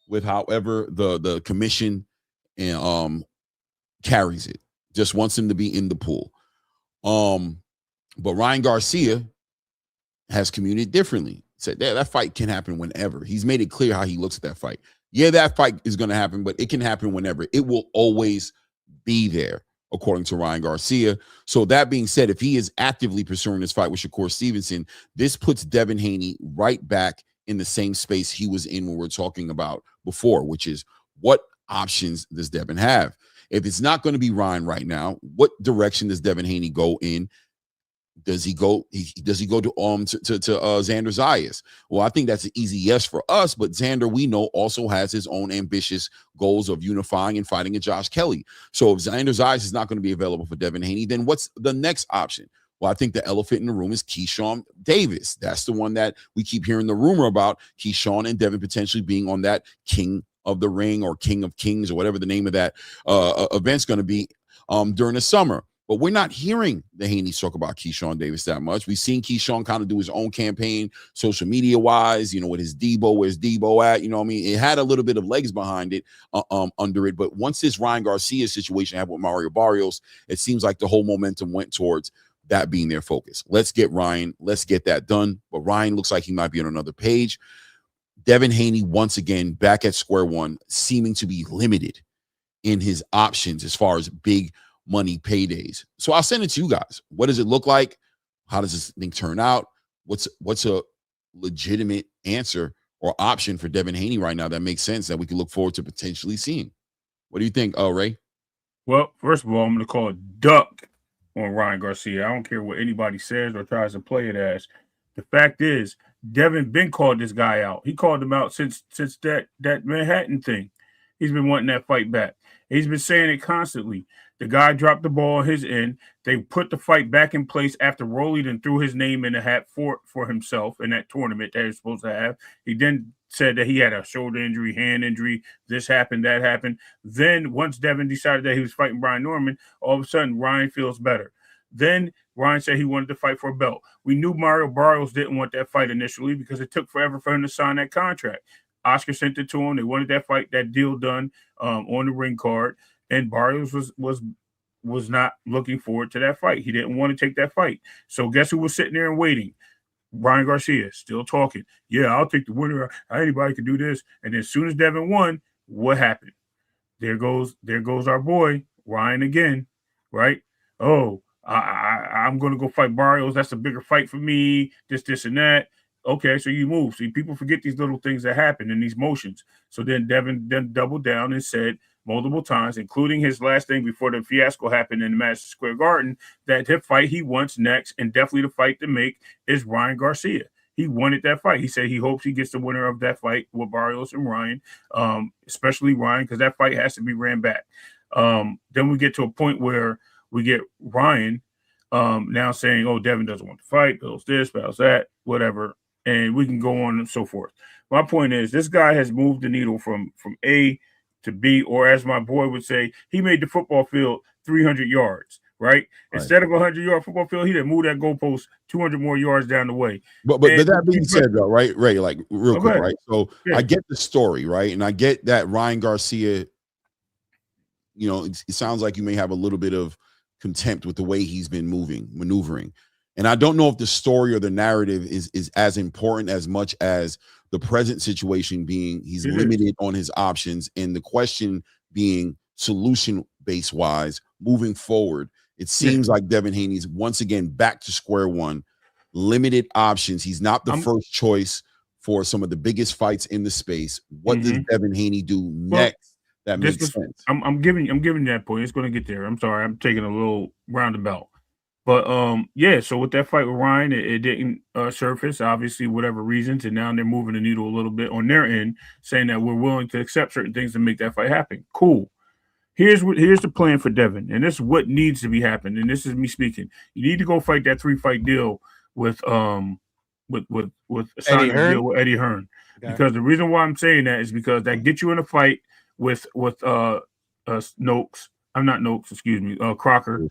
with however the commission and carries it. Just wants him to be in the pool. But Ryan Garcia has communicated differently. Said that fight can happen whenever. He's made it clear how he looks at that fight. Yeah, that fight is going to happen, but it can happen whenever. It will always be there, according to Ryan Garcia. So that being said, if he is actively pursuing this fight with Shakur Stevenson, this puts Devin Haney right back in the same space he was in when we were talking about before, which is, what options does Devin have? If it's not going to be Ryan right now, what direction does Devin Haney go in? Does he go to Xander Zayas? Well, I think that's an easy yes for us, but Xander, we know, also has his own ambitious goals of unifying and fighting a Josh Kelly. So if Xander Zayas is not going to be available for Devin Haney, then what's the next option? Well, I think the elephant in the room is Keyshawn Davis. That's the one that we keep hearing the rumor about, Keyshawn and Devin potentially being on that King of the Ring or King of Kings or whatever the name of that event's going to be during the summer. But we're not hearing the Haney's talk about Keyshawn Davis that much. We've seen Keyshawn kind of do his own campaign, social media wise, with his Debo, where's Debo at? I mean, it had a little bit of legs behind it, under it. But once this Ryan Garcia situation happened with Mario Barrios, it seems like the whole momentum went towards that being their focus. Let's get Ryan. Let's get that done. But Ryan looks like he might be on another page. Devin Haney, once again, back at square one, seeming to be limited in his options as far as big money paydays. So I'll send it to you guys. What does it look like? How does this thing turn out? What's a legitimate answer or option for Devin Haney right now that makes sense that we can look forward to potentially seeing? What do you think, Ray? Well, first of all, I'm going to call it duck on Ryan Garcia. I don't care what anybody says or tries to play it as. The fact is, Devin been called this guy out. He called him out since that Manhattan thing. He's been wanting that fight back. He's been saying it constantly. The guy dropped the ball on his end. They put the fight back in place after Rolly then threw his name in the hat for himself in that tournament that he was supposed to have. He then said that he had a shoulder injury, hand injury, this happened, that happened. Then once Devin decided that he was fighting Brian Norman, all of a sudden Ryan feels better. Then Ryan said he wanted to fight for a belt. We knew Mario Barrios didn't want that fight initially because it took forever for him to sign that contract. Oscar sent it to him. They wanted that fight, that deal done on the ring card, and Barrios was not looking forward to that fight. He didn't want to take that fight. So guess who was sitting there and waiting? Ryan Garcia, still talking. Yeah, I'll take the winner. Anybody can do this. And as soon as Devin won, what happened? There goes our boy Ryan again, right? Oh, I'm going to go fight Barrios. That's a bigger fight for me. This, and that. Okay, so you move. See, people forget these little things that happen in these motions. So then Devin doubled down and said multiple times, including his last thing before the fiasco happened in the Madison Square Garden, that the fight he wants next, and definitely the fight to make, is Ryan Garcia. He wanted that fight. He said he hopes he gets the winner of that fight with Barrios and Ryan, especially Ryan, because that fight has to be ran back. Then we get to a point where we get Ryan now saying, oh, Devin doesn't want to fight, Bill's this, Bill's that, whatever, and we can go on and so forth. My point is, this guy has moved the needle from A to B, or as my boy would say, he made the football field 300 yards, right? Instead of a 100-yard football field, he didn't move that goalpost 200 more yards down the way. But that being said, though, right, Ray, like real quick, right? So yeah. I get the story, right? And I get that Ryan Garcia, it sounds like you may have a little bit of contempt with the way he's been maneuvering. And I don't know if the story or the narrative is as important as much as the present situation being he's limited on his options, and the question being solution-based wise moving forward. It seems like Devin Haney's once again back to square one, limited options. He's not the first choice for some of the biggest fights in the space. What does Devin Haney do next? That makes sense. I'm giving that point. It's going to get there. I'm sorry. I'm taking a little roundabout. But so with that fight with Ryan, it didn't surface, obviously, whatever reasons, and now they're moving the needle a little bit on their end, saying that we're willing to accept certain things to make that fight happen. Cool. Here's the plan for Devin, and this is what needs to be happening, and this is me speaking. You need to go fight that 3-fight deal with Eddie Hearn. Okay. Because the reason why I'm saying that is because that gets you in a fight with Noakes. I'm not Noakes, excuse me, Crocker.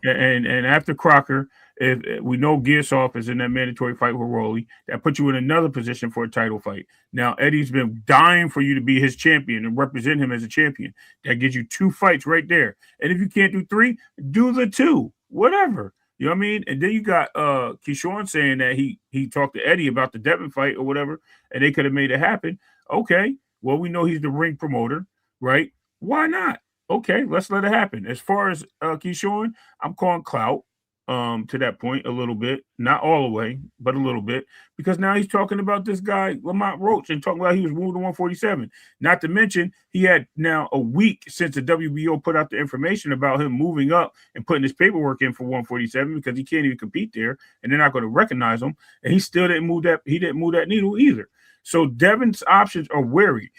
And after Crocker, if we know Gearsoft is in that mandatory fight with Rolly, that puts you in another position for a title fight. Now, Eddie's been dying for you to be his champion and represent him as a champion. That gives you 2 fights right there. And if you can't do 3, do the 2, whatever. You know what I mean? And then you got Keyshawn saying that he talked to Eddie about the Devin fight or whatever, and they could have made it happen. Okay, well, we know he's the ring promoter, right? Why not? Okay, let's let it happen. As far as Keyshawn, I'm calling clout to that point a little bit. Not all the way, but a little bit. Because now he's talking about this guy, Lamont Roach, and talking about he was moved to 147. Not to mention, he had now a week since the WBO put out the information about him moving up and putting his paperwork in for 147 because he can't even compete there, and they're not going to recognize him. And he still didn't move that. He didn't move that needle either. So Devin's options are wary.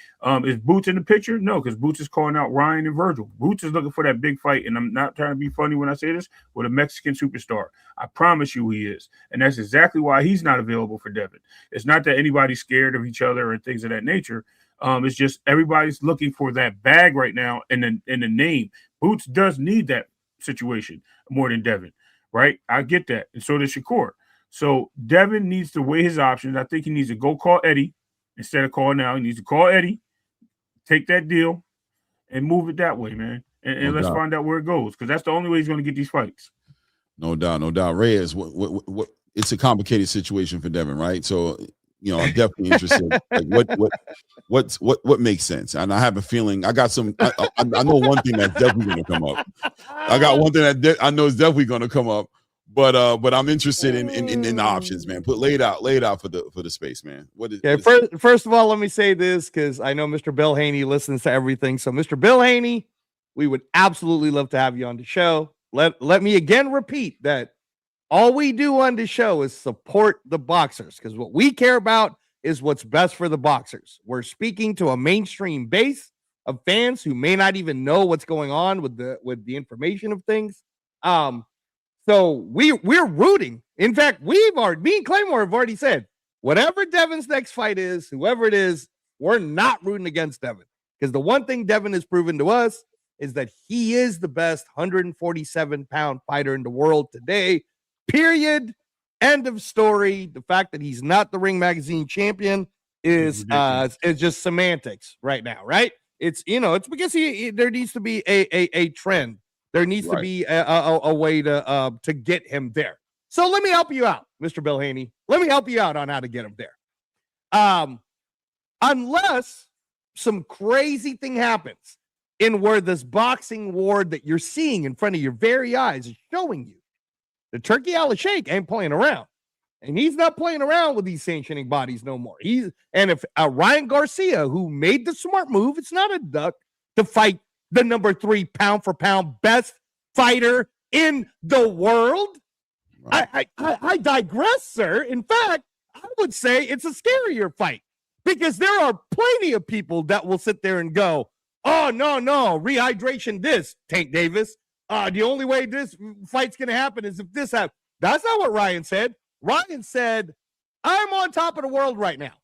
Is Boots in the picture? No, because Boots is calling out Ryan and Virgil. Boots is looking for that big fight, and I'm not trying to be funny when I say this, with a Mexican superstar. I promise you he is. And that's exactly why he's not available for Devin. It's not that anybody's scared of each other or things of that nature. It's just everybody's looking for that bag right now in the name. Boots does need that situation more than Devin, right? I get that. And so does Shakur. So Devin needs to weigh his options. I think he needs to go call Eddie instead of calling now. He needs to call Eddie, take that deal, and move it that way, man. And let's find out where it goes, because that's the only way he's going to get these fights. No doubt, no doubt. Reyes, what? It's a complicated situation for Devin, right? So, I'm definitely interested. Like, what makes sense? And I have a feeling I got some. I know one thing that's definitely going to come up. I got one thing that I know is definitely going to come up. But I'm interested in the options, man. Lay it out for the space, man. First of all, let me say this, because I know Mr. Bill Haney listens to everything. So, Mr. Bill Haney, we would absolutely love to have you on the show. Let me again repeat that all we do on the show is support the boxers, because what we care about is what's best for the boxers. We're speaking to a mainstream base of fans who may not even know what's going on with the information of things. So we're rooting. In fact, me and Claymore have already said, whatever Devin's next fight is, whoever it is, we're not rooting against Devin, because the one thing Devin has proven to us is that he is the best 147-pound fighter in the world today. Period. End of story. The fact that he's not the Ring Magazine champion is just semantics right now, right? It's because there needs to be a trend. There needs to be a way to get him there. So let me help you out, Mr. Bill Haney. Let me help you out on how to get him there. Unless some crazy thing happens in where this boxing war that you're seeing in front of your very eyes is showing you. The Turkey Al-Sheikh ain't playing around. And he's not playing around with these sanctioning bodies no more. And if Ryan Garcia, who made the smart move, it's not a duck to fight the number 3 pound for pound best fighter in the world. Right. I digress, sir. In fact, I would say it's a scarier fight, because there are plenty of people that will sit there and go, oh, no, rehydration this, Tank Davis. The only way this fight's going to happen is if this happens. That's not what Ryan said. Ryan said, I'm on top of the world right now.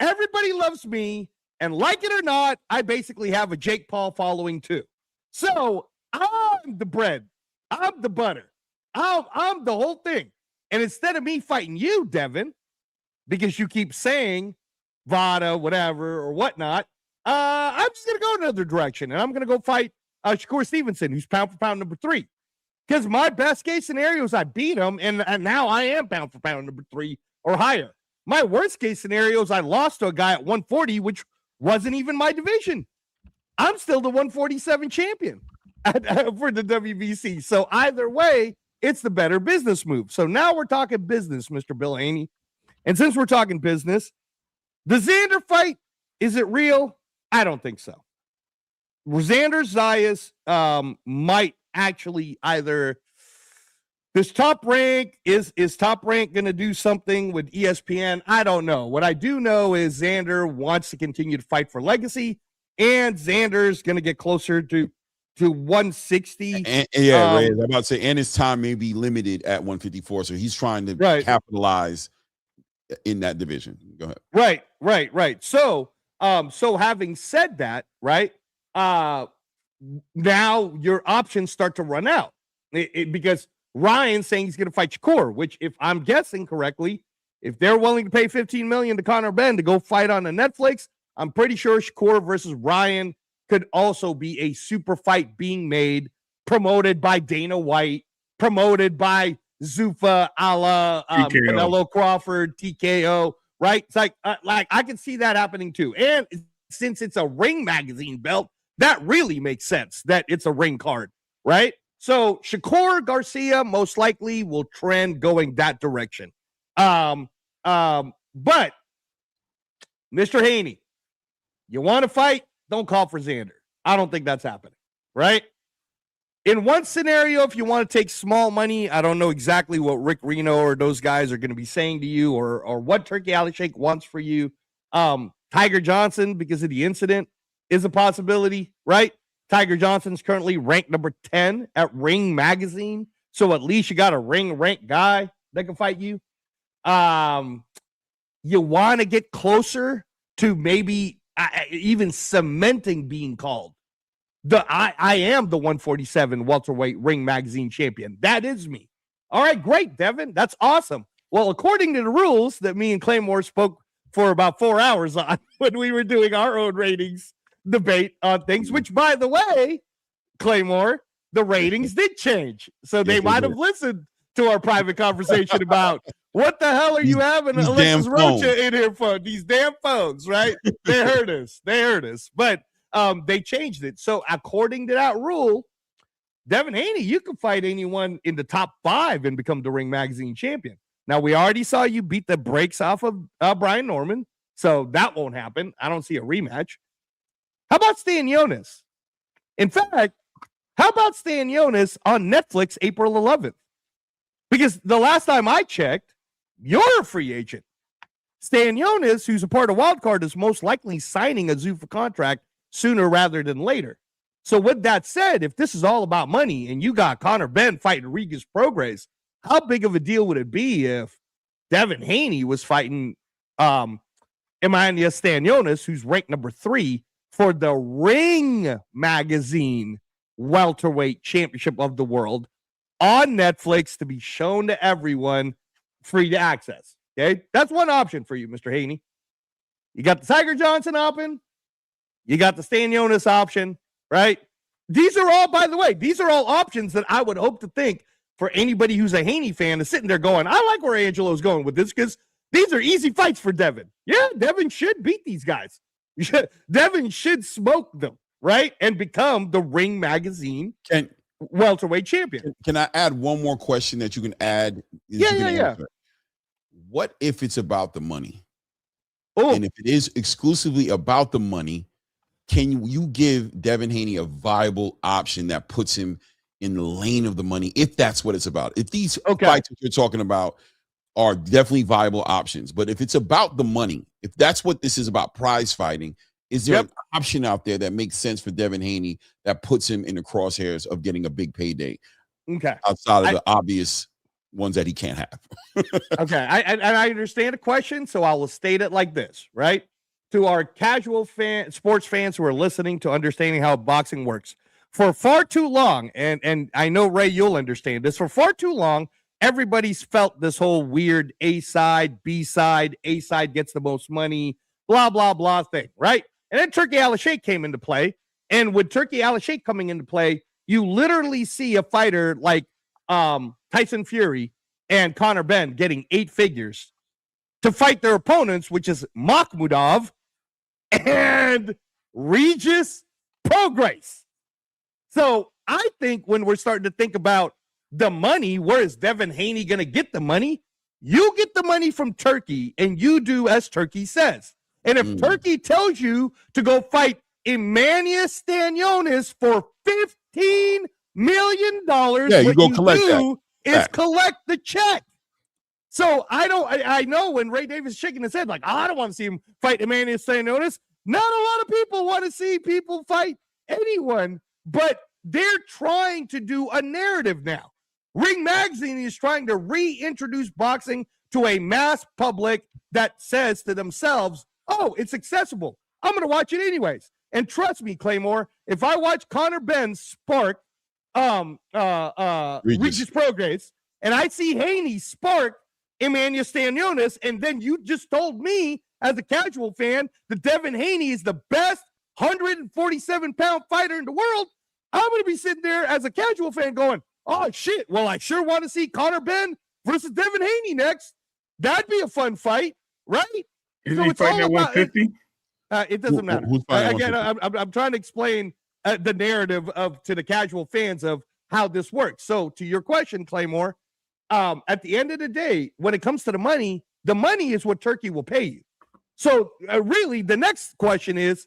Everybody loves me. And like it or not, I basically have a Jake Paul following too. So I'm the bread. I'm the butter. I'm the whole thing. And instead of me fighting you, Devin, because you keep saying Vada, whatever, or whatnot, I'm just going to go another direction. And I'm going to go fight Shakur Stevenson, who's pound for pound number 3. Because my best case scenario is I beat him, and now I am pound for pound number 3 or higher. My worst case scenario is I lost to a guy at 140, which wasn't even my division. I'm still the 147 champion for the WBC. So either way, it's the better business move. So now we're talking business, Mr. Bill Haney. And since we're talking business, the Xander fight, is it real? I don't think so. Xander Zayas might actually either this Top Rank is Top Rank going to do something with ESPN? I don't know. What I do know is Xander wants to continue to fight for legacy, and Xander's going to get closer to 160. Ray, I'm about to say, and his time may be limited at 154, so he's trying to capitalize in that division. Go ahead. Right. So having said that, right, now your options start to run out because Ryan's saying he's going to fight Shakur, which, if I'm guessing correctly, if they're willing to pay $15 million to Conor Ben to go fight on a Netflix, I'm pretty sure Shakur versus Ryan could also be a super fight being made, promoted by Dana White, promoted by Zuffa, a la Canelo Crawford, TKO, right? It's like I can see that happening too. And since it's a Ring Magazine belt, that really makes sense that it's a ring card, right? So Shakur Garcia most likely will trend going that direction. But Mr. Haney, you want to fight? Don't call for Xander. I don't think that's happening, right? In one scenario, if you want to take small money, I don't know exactly what Rick Reno or those guys are going to be saying to you, or what Turkey Al-Sheikh wants for you. Tiger Johnson, because of the incident, is a possibility, right? Tiger Johnson's currently ranked number 10 at Ring Magazine, so at least you got a ring-ranked guy that can fight you. You want to get closer to maybe even cementing being called I am the 147 welterweight Ring Magazine champion. That is me. All right, great, Devin. That's awesome. Well, according to the rules that me and Claymore spoke for about 4 hours on when we were doing our own ratings debate on things, which, by the way, Claymore, the ratings did change. So they might have listened to our private conversation about what the hell are you having Alexis Rocha in here for? These damn phones, right? They heard us. They heard us. But they changed it. So according to that rule, Devin Haney, you can fight anyone in the top 5 and become the Ring Magazine champion. Now, we already saw you beat the brakes off of Brian Norman, so that won't happen. I don't see a rematch. How about Stan Jonas? In fact, how about Stan Jonas on Netflix April 11th? Because the last time I checked, you're a free agent. Stan Jonas, who's a part of Wildcard, is most likely signing a Zuffa contract sooner rather than later. So with that said, if this is all about money and you got Conor Benn fighting Regis Prograis, how big of a deal would it be if Devin Haney was fighting Emmanuel Stanionis, who's ranked number 3 for the Ring Magazine welterweight championship of the world on Netflix to be shown to everyone, free to access? Okay, that's one option for you, Mr. Haney. You got the Tiger Johnson option. You got the Stanionis option, right? These are all, by the way, these are all options that I would hope to think for anybody who's a Haney fan is sitting there going, I like where Angelo's going with this because these are easy fights for Devin. Yeah, Devin should beat these guys. Devin should smoke them, right? And become the Ring Magazine welterweight champion. Can I add one more question that you can add? Yeah. What if it's about the money? Oh. And if it is exclusively about the money, can you give Devin Haney a viable option that puts him in the lane of the money, if that's what it's about? If these fights that you're talking about are definitely viable options, but if it's about the money, if that's what this is about, prize fighting, is there an option out there that makes sense for Devin Haney that puts him in the crosshairs of getting a big payday? Okay. Outside of the obvious ones that he can't have. Okay. I understand the question, so I will state it like this, right? To our casual sports fans who are listening to understanding how boxing works. For far too long, and I know, Ray, you'll understand this, for far too long, everybody's felt this whole weird A side, B side, A side gets the most money, blah, blah, blah thing, right? And then Turkey Al-Sheikh came into play. And with Turkey Al-Sheikh coming into play, you literally see a fighter like Tyson Fury and Conor Benn getting 8 figures to fight their opponents, which is Makhmudov and Regis Prograis. So I think when we're starting to think about the money, where is Devin Haney going to get the money? You get the money from Turkey, and you do as Turkey says. And if Turkey tells you to go fight Emmanuel Stanionis for $15 million, you go collect is collect the check. So I know when Ray Davis is shaking his head like, I don't want to see him fight Emmanuel Stanionis. Not a lot of people want to see people fight anyone, but they're trying to do a narrative now. Ring Magazine is trying to reintroduce boxing to a mass public that says to themselves, oh, it's accessible. I'm going to watch it anyways. And trust me, Claymore, if I watch Conor Benn spark Regis Prograis, and I see Haney spark Emmanuel Stanionis, and then you just told me as a casual fan that Devin Haney is the best 147-pound fighter in the world, I'm going to be sitting there as a casual fan going, oh, shit, well, I sure want to see Conor Benn versus Devin Haney next. That'd be a fun fight, right? Is he fighting at 150? It doesn't matter. Again, I'm trying to explain the narrative to the casual fans of how this works. So to your question, Claymore, at the end of the day, when it comes to the money is what Turkey will pay you. So really, the next question is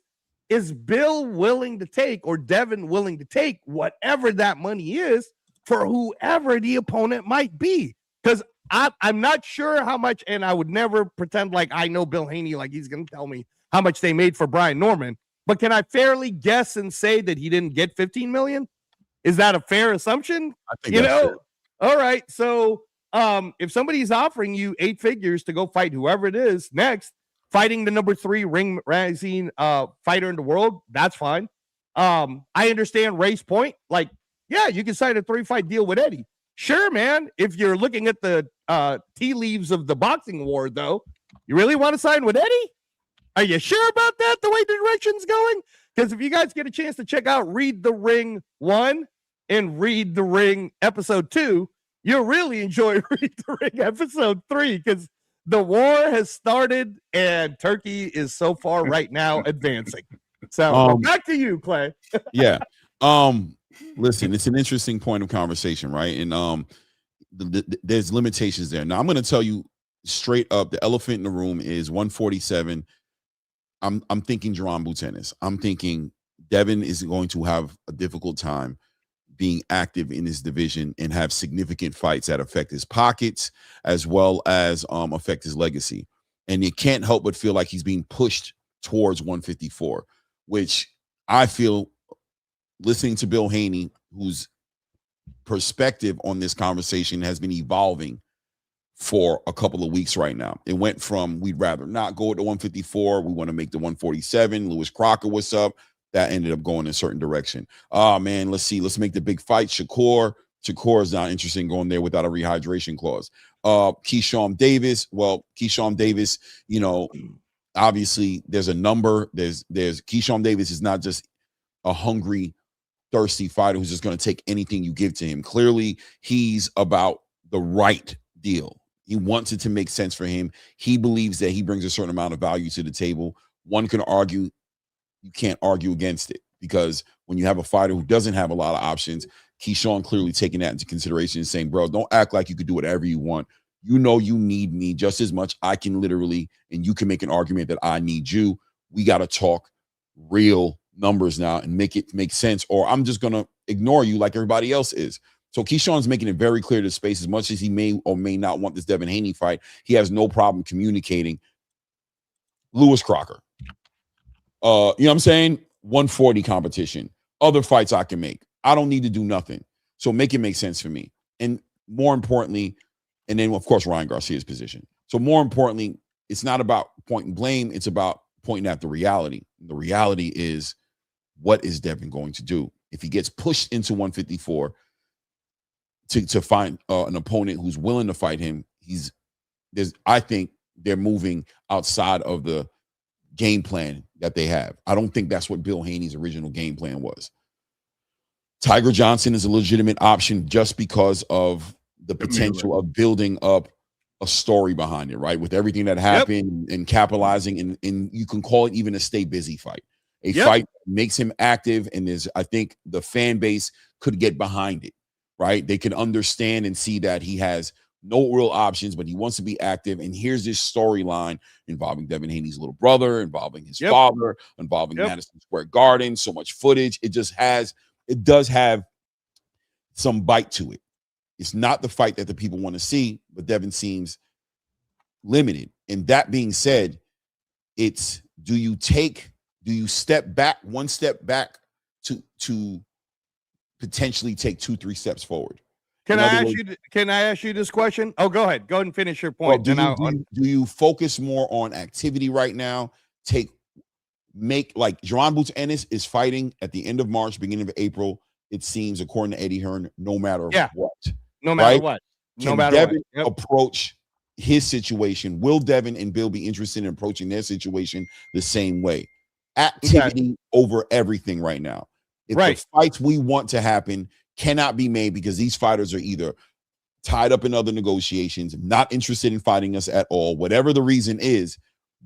Bill willing to take, or Devin willing to take, whatever that money is for whoever the opponent might be? Because I'm not sure how much, and I would never pretend like I know Bill Haney, like he's going to tell me how much they made for Brian Norman. But can I fairly guess and say that he didn't get $15 million? Is that a fair assumption? I think that's fair. All right. So if somebody's offering you 8 figures to go fight whoever it is next, fighting the number 3 Ring Magazine fighter in the world, that's fine. I understand Ray's point. Like, yeah, you can sign a 3-fight deal with Eddie. Sure, man. If you're looking at the tea leaves of the boxing war, though, you really want to sign with Eddie? Are you sure about that, the way the direction's going? Because if you guys get a chance to check out Read the Ring 1 and Read the Ring episode 2, you'll really enjoy Read the Ring episode 3, because the war has started and Turkey is so far right now advancing. So back to you, Clay. Yeah. Listen, it's an interesting point of conversation, right? And there's limitations there. Now, I'm going to tell you straight up, the elephant in the room is 147. I'm thinking Jerome Boots Ennis. I'm thinking Devin is going to have a difficult time being active in his division and have significant fights that affect his pockets as well as affect his legacy. And you can't help but feel like he's being pushed towards 154, which I feel, listening to Bill Haney, whose perspective on this conversation has been evolving for a couple of weeks right now. It went from, we'd rather not go to 154. We want to make the 147. Lewis Crocker, what's up? That ended up going in a certain direction. Oh, man, let's see. Let's make the big fight. Shakur is not interested in going there without a rehydration clause. Keyshawn Davis. Well, Keyshawn Davis, you know, obviously there's a number. There's Keyshawn Davis is not just a hungry, thirsty fighter who's just going to take anything you give to him. Clearly, he's about the right deal. He wants it to make sense for him. He believes that he brings a certain amount of value to the table. One can argue, you can't argue against it, because when you have a fighter who doesn't have a lot of options, Keyshawn clearly taking that into consideration and saying, bro, don't act like you could do whatever you want. You know you need me just as much. I can literally, and you can make an argument that I need you. We got to talk real numbers now and make it make sense, or I'm just going to ignore you like everybody else is. So Keyshawn's making it very clear to space, as much as he may or may not want this Devin Haney fight, he has no problem communicating Lewis Crocker. You know what I'm saying? 140 competition. Other fights I can make. I don't need to do nothing. So make it make sense for me. And more importantly, and then of course Ryan Garcia's position. So more importantly, it's not about point and blame. It's about pointing at the reality. The reality is, what is Devin going to do? If he gets pushed into 154 to find an opponent who's willing to fight him, I think they're moving outside of the game plan that they have. I don't think that's what Bill Haney's original game plan was. Tiger Johnson is a legitimate option just because of the potential of building up a story behind it, right? With everything that happened and capitalizing, and you can call it even a stay busy fight. A fight makes him active, and I think the fan base could get behind it, right? They can understand and see that he has no real options, but he wants to be active. And here's this storyline involving Devin Haney's little brother, involving his father, involving Madison Square Garden, so much footage. It does have some bite to it. It's not the fight that the people want to see, but Devin seems limited. And that being said, it's, do you step back, one step back to potentially take 2-3 steps forward? Can I ask you this question? Oh, go ahead. Go ahead and finish your point. Well, do you focus more on activity right now? Like Jerome Boots Ennis is fighting at the end of March, beginning of April. It seems, according to Eddie Hearn, no matter what. No matter what. Can Devin approach his situation? Will Devin and Bill be interested in approaching their situation the same way? Activity over everything right now. If the fights we want to happen cannot be made because these fighters are either tied up in other negotiations, not interested in fighting us at all, whatever the reason is,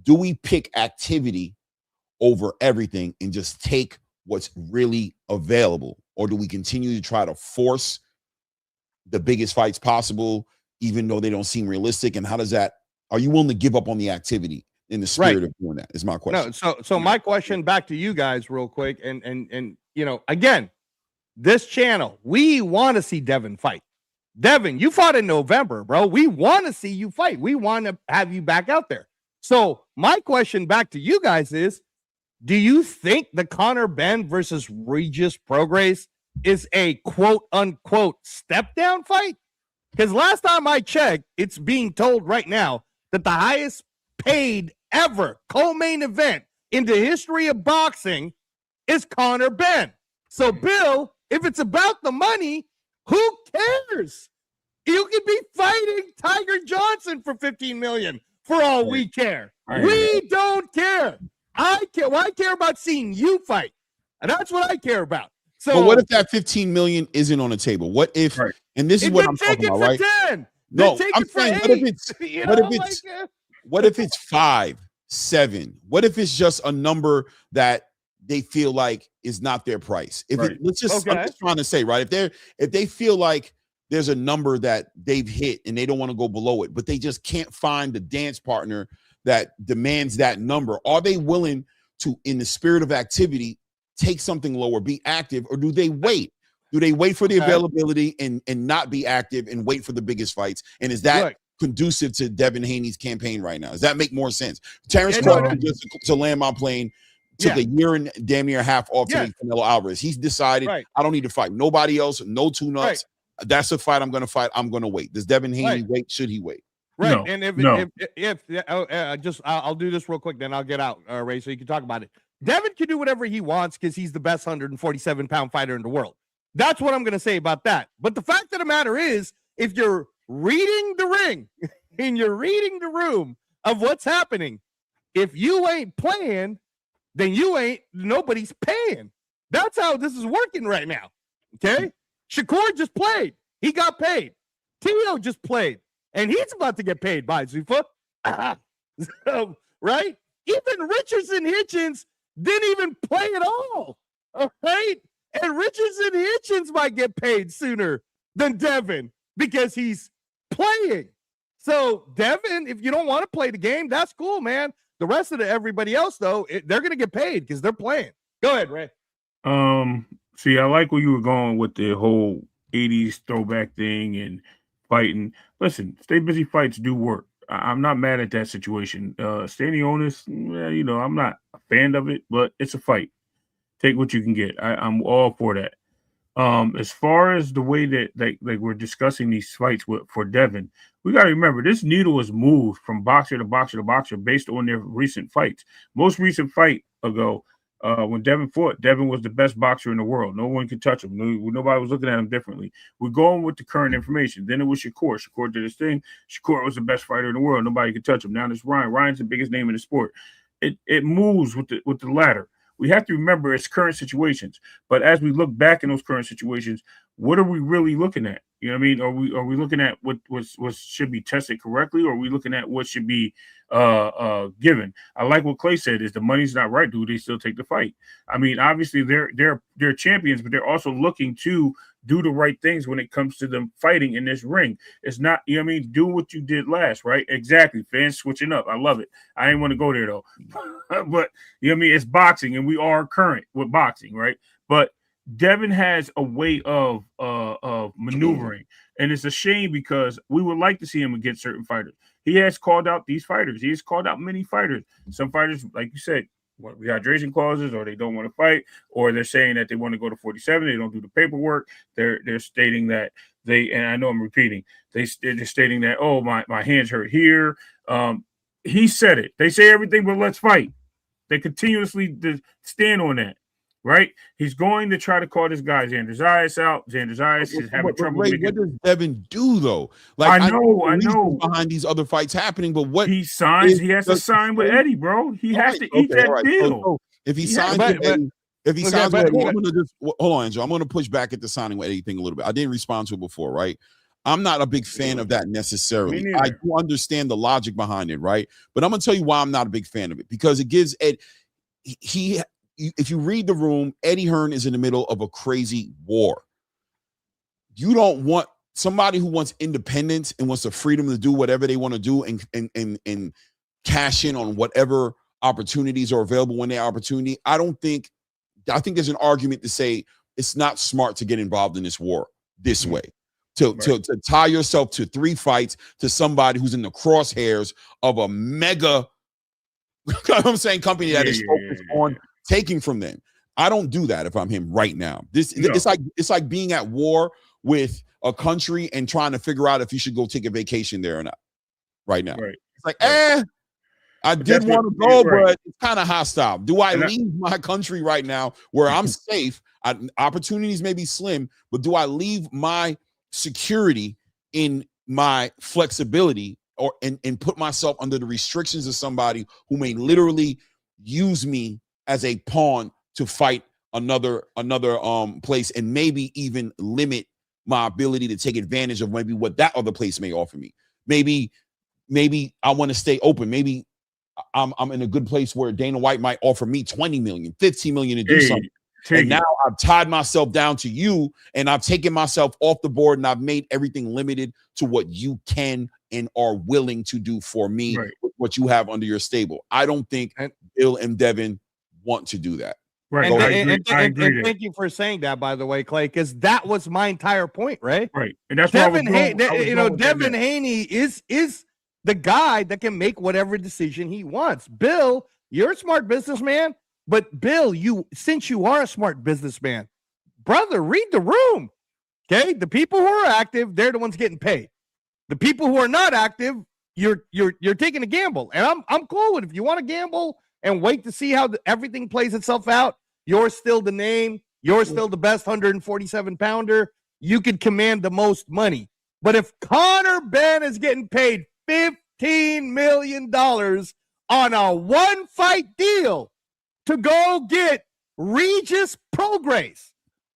do we pick activity over everything and just take what's really available? Or do we continue to try to force the biggest fights possible, even though they don't seem realistic? And are you willing to give up on the activity in the spirit of doing that? Is my question. No, so my question back to you guys real quick. And you know, again, this channel, we want to see Devin fight. Devin, you fought in November, bro. We want to see you fight. We want to have you back out there. So my question back to you guys is, do you think the Conor Benn versus Regis Prograis is a quote unquote step down fight? Because last time I checked, it's being told right now that the highest paid ever co-main event in the history of boxing is Conor Benn. So, Bill, if it's about the money, who cares? You could be fighting Tiger Johnson for $15 million for all we care. We don't care. I care. Well, I care about seeing you fight, and that's what I care about. So, but what if that $15 million isn't on the table? What if? And this is what I'm talking about, right? 10. No, I'm saying, what if it's? What if it's 5, 7? What if it's just a number that they feel like is not their price? If I'm just trying to say, right? If they feel like there's a number that they've hit and they don't want to go below it, but they just can't find the dance partner that demands that number, are they willing to, in the spirit of activity, take something lower, be active, or do they wait? Do they wait for the availability and not be active and wait for the biggest fights? And is that conducive to Devin Haney's campaign right now? Does that make more sense? Terrence Crawford, just to land my plane, took a year and damn near a half off to Canelo Alvarez. He's decided, I don't need to fight nobody else, no tune-ups. That's a fight I'm going to fight. I'm going to wait. Does Devin Haney wait? Should he wait? Right. No, and I'll do this real quick, then I'll get out, Ray, so you can talk about it. Devin can do whatever he wants because he's the best 147-pound fighter in the world. That's what I'm going to say about that. But the fact of the matter is, if you're reading the ring and you're reading the room of what's happening, if you ain't playing, then nobody's paying. That's how this is working right now. Okay? Shakur just played. He got paid. Tio just played. And he's about to get paid by Zufa. So, right? Even Richardson Hitchens didn't even play at all. All right? And Richardson Hitchens might get paid sooner than Devin because he's playing. So, Devin, if you don't want to play the game, that's cool, man. The rest of everybody else, though, they're going to get paid because they're playing. Go ahead, Ray. See, I like where you were going with the whole 80s throwback thing and fighting. Listen, stay busy fights do work. I'm not mad at that situation. Stanionis, I'm not a fan of it, but it's a fight. Take what you can get. I'm all for that. As far as the way that like we're discussing these fights for Devin, we got to remember this needle is moved from boxer to boxer to boxer based on their recent fights. Most recent fight ago, when Devin fought, Devin was the best boxer in the world. No one could touch him. Nobody was looking at him differently. We're going with the current information. Then it was Shakur. Shakur did his thing. Shakur was the best fighter in the world. Nobody could touch him. Now it's Ryan. Ryan's the biggest name in the sport. It moves with the ladder. We have to remember it's current situations. But as we look back in those current situations, what are we really looking at? You know what I mean? Are we looking at what should be tested correctly, or are we looking at what should be given? I like what Clay said, is the money's not right. Do they still take the fight? I mean, obviously they're champions, but they're also looking to do the right things when it comes to them fighting in this ring. It's not, you know what I mean? Do what you did last, right? Exactly. Fans switching up. I love it. I didn't want to go there though. But you know what I mean? It's boxing, and we are current with boxing, right? But Devin has a way of maneuvering, and it's a shame because we would like to see him against certain fighters. He has called out these fighters. He has called out many fighters. Some fighters, like you said, want rehydration clauses, or they don't want to fight, or they're saying that they want to go to 47. They don't do the paperwork. They're stating that and I know I'm repeating, they're stating that, oh, my hands hurt here. He said it. They say everything but let's fight. They continuously stand on that. Right? He's going to try to call this guy Xander Zayas out. Xander Zayas is having trouble. Ray, what does Devin do though? Like I know behind these other fights happening, but what he signs, he has to sign with Eddie, bro. He has to eat that deal. So if he signs with Eddie, signs with Eddie, I'm gonna just hold on, Andrew. I'm gonna push back at the signing with Eddie thing a little bit. I didn't respond to it before, right? I'm not a big fan of that necessarily. I do understand the logic behind it, right? But I'm gonna tell you why I'm not a big fan of it, because it gives Ed if you read the room, Eddie Hearn is in the middle of a crazy war. You don't want somebody who wants independence and wants the freedom to do whatever they want to do and cash in on whatever opportunities are available when they opportunity. I think there's an argument to say it's not smart to get involved in this war this way. To tie yourself to 3 fights to somebody who's in the crosshairs of a mega company that is focused on taking from them. I don't do that if I'm him right now. It's like being at war with a country and trying to figure out if you should go take a vacation there or not right now. Right. It's like, I did want to go, right. but it's kind of hostile. Do I And leave my country right now where I'm safe? Opportunities may be slim, but do I leave my security in my flexibility or and put myself under the restrictions of somebody who may literally use me as a pawn to fight another place and maybe even limit my ability to take advantage of maybe what that other place may offer me? Maybe I want to stay open. Maybe I'm in a good place where Dana White might offer me 20 million, 15 million to do something. And now I've tied myself down to you and I've taken myself off the board and I've made everything limited to what you can and are willing to do for me, with what you have under your stable. I don't think Bill and Devin want to do that. Right. I agree. And thank you for saying that, by the way, Clay, because that was my entire point, right? Right. And that's Devin Haney is the guy that can make whatever decision he wants. Bill, you're a smart businessman, but Bill, since you are a smart businessman, brother, read the room. Okay, the people who are active, they're the ones getting paid. The people who are not active, you're taking a gamble, and I'm cool with it. If you want to gamble and wait to see how everything plays itself out, you're still the name. You're still the best 147-pounder. You could command the most money. But if Conor Benn is getting paid $15 million on a one-fight deal to go get Regis Prograis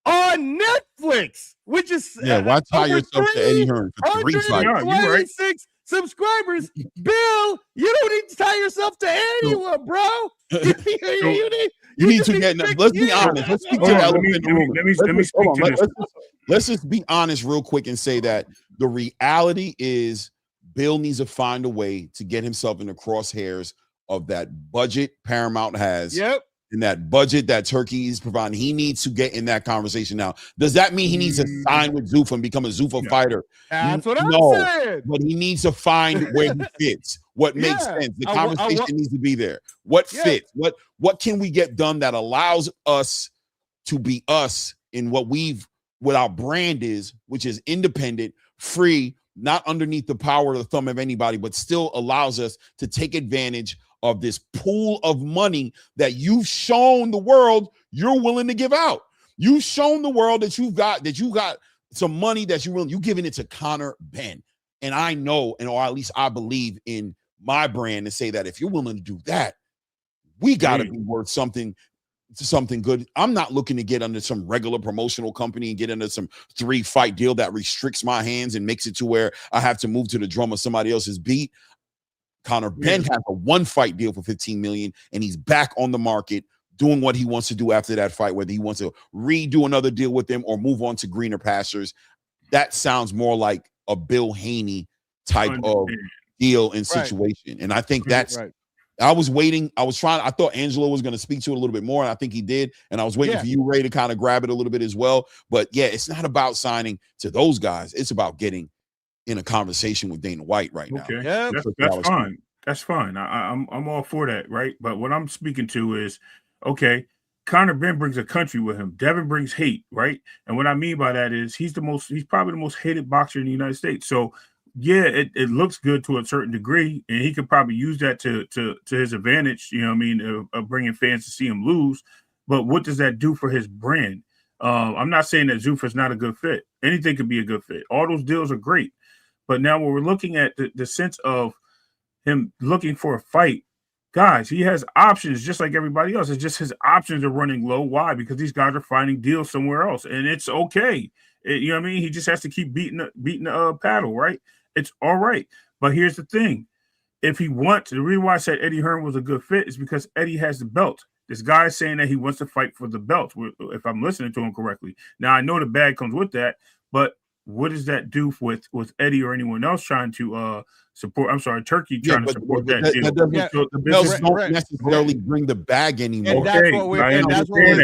on Netflix, which is why tie yourself to Eddie Hearn for 3 fights? 126 subscribers. Bill, you don't need to tie yourself to anyone, bro. You need to get. Let's be honest. Let's speak to the elephant in the room. Let's just be honest real quick and say that the reality is Bill needs to find a way to get himself in the crosshairs of that budget Paramount has. Yep. And that budget that Turkey is providing. He needs to get in that conversation now. Does that mean he needs to sign with Zuffa and become a Zuffa fighter? That's what I'm saying. But he needs to find where he fits. What makes sense. The conversation needs to be there. What fits? What can we get done that allows us to be us in what our brand is, which is independent, free, not underneath the power of the thumb of anybody, but still allows us to take advantage of this pool of money that you've shown the world you're willing to give out. You've shown the world that you got some money that you're giving it to Conor Benn. And I know, or at least I believe in my brand to say that if you're willing to do that, we got to be worth something good. I'm not looking to get under some regular promotional company and get into some 3-fight deal that restricts my hands and makes it to where I have to move to the drum of somebody else's beat. Conor Benn has a 1-fight deal for $15 million, and he's back on the market doing what he wants to do after that fight, whether he wants to redo another deal with them or move on to greener pastures. That sounds more like a Bill Haney type of deal and situation. And I think that's I was waiting. I thought Angelo was going to speak to it a little bit more, and I think he did. And I was waiting for you, Ray, to kind of grab it a little bit as well. But yeah, it's not about signing to those guys. It's about getting in a conversation with Dana White right now. Okay, that's fine. That's fine. I'm all for that, right? But what I'm speaking to is, okay, Conor Benn brings a country with him. Devin brings hate, right? And what I mean by that is he's probably the most hated boxer in the United States. So yeah, it looks good to a certain degree, and he could probably use that to his advantage. You know what I mean? Of bringing fans to see him lose. But what does that do for his brand? I'm not saying that Zuffa's not a good fit. Anything could be a good fit. All those deals are great. But now when we're looking at the sense of him looking for a fight, guys, he has options just like everybody else. It's just his options are running low. Why? Because these guys are finding deals somewhere else, and it's okay. You know what I mean? He just has to keep beating the paddle, right? It's all right. But here's the thing. If he wants, the reason why I said Eddie Hearn was a good fit is because Eddie has the belt. This guy is saying that he wants to fight for the belt, if I'm listening to him correctly. Now, I know the bag comes with that, but what does that do with Eddie or anyone else trying to support? I'm sorry, Turkey trying to support that deal. The belts don't necessarily bring the bag anymore. I understand.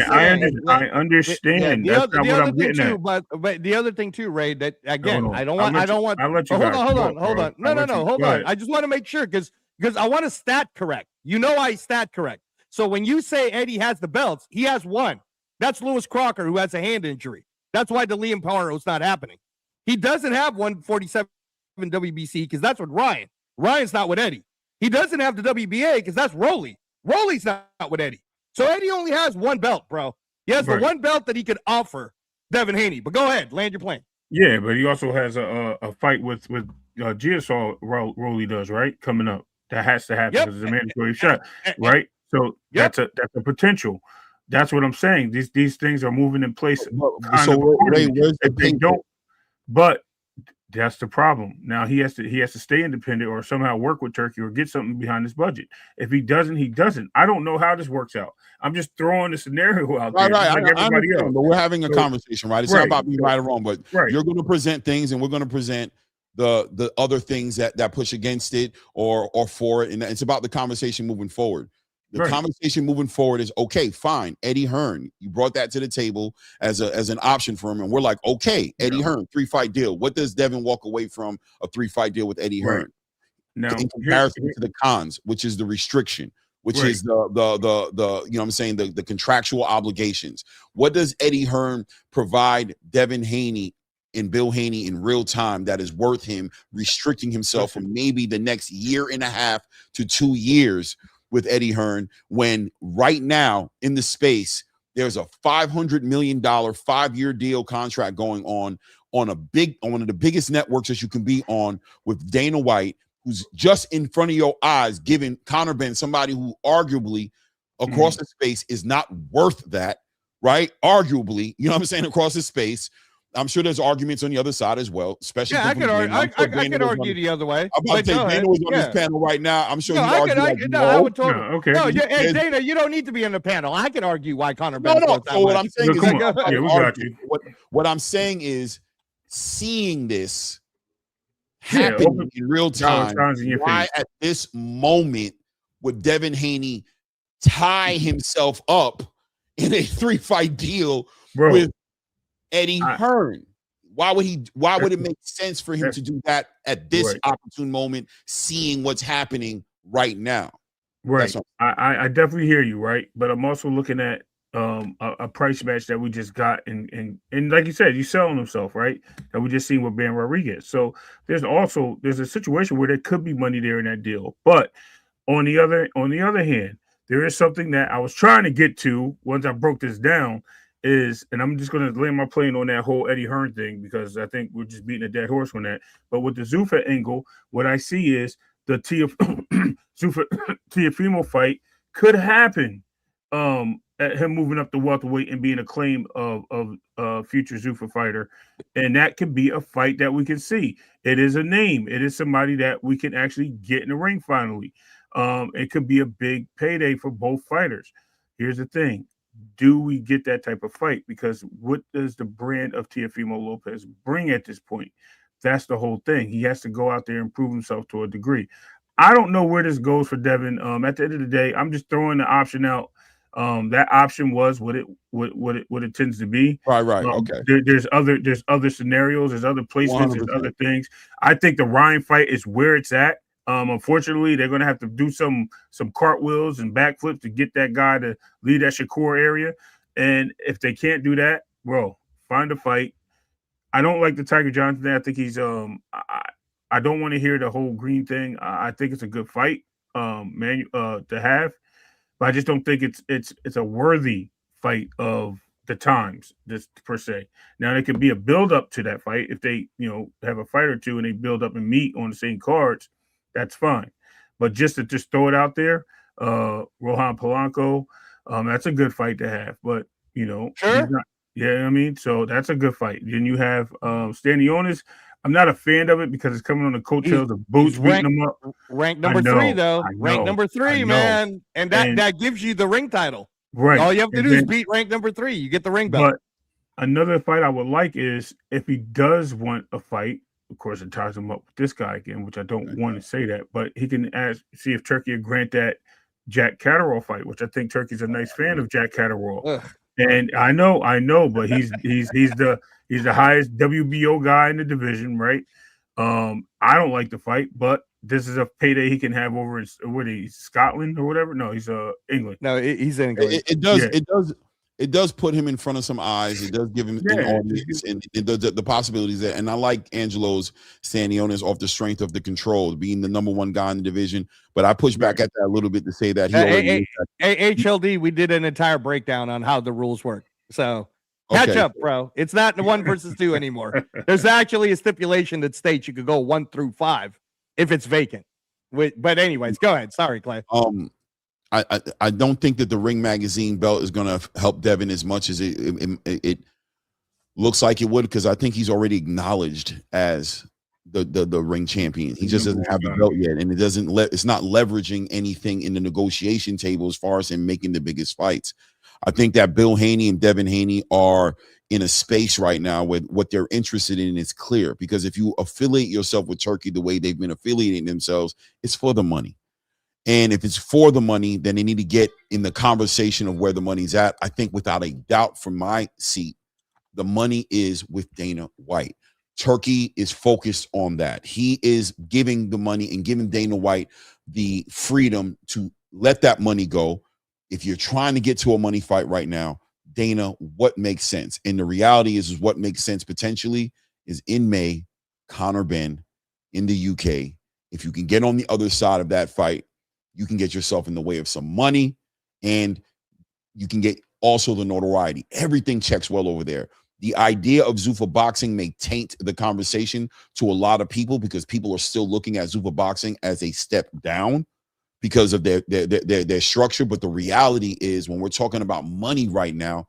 That's not what I'm getting at. But the other thing too, Ray, that again, I don't want. I'll let you guys. Hold on. No, hold on. I just want to make sure because I want to stat correct. You know, I stat correct. So when you say Eddie has the belts, he has one. That's Lewis Crocker, who has a hand injury. That's why the Liam Power is not happening. He doesn't have 147 WBC because that's with Ryan. Ryan's not with Eddie. He doesn't have the WBA because that's Rolly. Rolly's not with Eddie. So Eddie only has one belt, bro. He has the one belt that he could offer Devin Haney. But go ahead, land your plane. Yeah, but he also has a fight with Giasaw Rolly does, right? Coming up. That has to happen because it's a mandatory shot, right? So that's a potential. That's what I'm saying. These things are moving in place. So where's the they don't, but that's the problem. Now he has to stay independent or somehow work with Turkey or get something behind his budget. If he doesn't, he doesn't. I don't know how this works out. I'm just throwing the scenario out there. Right. Like everybody else. But we're having a conversation, right? It's not about being right or wrong, but you're going to present things, and we're going to present the other things that push against it or for it, and it's about the conversation moving forward. The conversation moving forward is, okay, fine. Eddie Hearn, you brought that to the table as an option for him. And we're like, okay, Eddie Hearn, 3-fight deal. What does Devin walk away from a 3-fight deal with Eddie Hearn? Now, in comparison to the cons, which is the restriction, which is the you know what I'm saying, the contractual obligations. What does Eddie Hearn provide Devin Haney and Bill Haney in real time that is worth him restricting himself for maybe the next 1.5 to 2 years with Eddie Hearn, when right now in the space there's a $500 million 5-year deal contract going on one of the biggest networks that you can be on, with Dana White, who's just in front of your eyes giving Conor Benn, somebody who arguably across the space is not worth that, right? Arguably, you know what I'm saying, across the space. I'm sure there's arguments on the other side as well, especially. Yeah, I could argue the other way. I'm about to say Dana was on this panel right now. I'm sure I would totally. Hey, Dana, you don't need to be on the panel. I can argue why Conor Benn. No. So what I'm saying is, what I'm saying is, seeing this happen in real time, why at this moment would Devin Haney tie himself up in a 3-fight deal with Eddie Hearn? Why would it make sense for him to do that at this opportune moment, seeing what's happening right now? Right. I definitely hear you, right? But I'm also looking at a price match that we just got, and like you said, he's selling himself, right? That we just seen with Ben Rodriguez. So there's a situation where there could be money there in that deal. But on the other hand, there is something that I was trying to get to once I broke this down. And I'm just going to land my plane on that whole Eddie Hearn thing, because I think we're just beating a dead horse on that. But with the Zuffa angle, what I see is the Zuffa Teofimo fight could happen. At him moving up the welterweight and being a claim of future Zuffa fighter, and that could be a fight that we can see. It is a name. It is somebody that we can actually get in the ring finally. It could be a big payday for both fighters. Here's the thing. Do we get that type of fight? Because what does the brand of Teofimo Lopez bring at this point? That's the whole thing. He has to go out there and prove himself to a degree. I don't know where this goes for Devin. At the end of the day, I'm just throwing the option out. That option was what it tends to be. Right. Okay. There's other scenarios. There's other placements. 100%. There's other things. I think the Ryan fight is where it's at. Unfortunately, they're going to have to do some cartwheels and backflips to get that guy to lead that Shakur area. And if they can't do that, bro, find a fight. I don't like the Tiger Johnson thing. I think he's I don't want to hear the whole green thing. I think it's a good fight, to have, but I just don't think it's a worthy fight of the times, just per se. Now there could be a build up to that fight if they, have a fight or two and they build up and meet on the same cards. That's fine. But just to throw it out there, Rohan Polanco, that's a good fight to have. But, sure. I mean, so that's a good fight. Then you have Stanionis. I'm not a fan of it because it's coming on the coattails of Boots beating him up. Ranked number 3, though. Ranked number 3, man. And that gives you the ring title. Right. All you have to do is beat rank number 3. You get the ring belt. But another fight I would like is if he does want a fight, of course, it ties him up with this guy again, which I don't want to say that, but he can see if Turkey will grant that Jack Catterall fight, which I think Turkey's a nice fan of Jack Catterall. And I know, but he's the highest WBO guy in the division, right? I don't like the fight, but this is a payday he can have over in Scotland or whatever. No, he's England. No, he's in England. It does it does put him in front of some eyes. It does give him an audience and the possibilities there. And I like Angelo's standing on this off the strength of the control, being the number one guy in the division. But I push back at that a little bit to say that he already HLD, we did an entire breakdown on how the rules work. So catch up, bro. It's not the 1 versus 2 anymore. There's actually a stipulation that states you could go 1 through 5 if it's vacant. But anyways, go ahead. Sorry, Clay. I don't think that the Ring Magazine belt is going to help Devin as much as it looks like it would, because I think he's already acknowledged as the ring champion. He just doesn't have the belt yet, and it's not leveraging anything in the negotiation table as far as him making the biggest fights. I think that Bill Haney and Devin Haney are in a space right now where what they're interested in is clear, because if you affiliate yourself with Turkey the way they've been affiliating themselves, it's for the money. And if it's for the money, then they need to get in the conversation of where the money's at. I think without a doubt from my seat, the money is with Dana White. Turkey is focused on that. He is giving the money and giving Dana White the freedom to let that money go. If you're trying to get to a money fight right now, Dana, what makes sense? And the reality is what makes sense potentially is in May, Conor Benn in the UK. If you can get on the other side of that fight, you can get yourself in the way of some money, and you can get also the notoriety. Everything checks well over there. The idea of Zuffa boxing may taint the conversation to a lot of people, because people are still looking at Zuffa boxing as a step down because of their structure. But the reality is, when we're talking about money right now,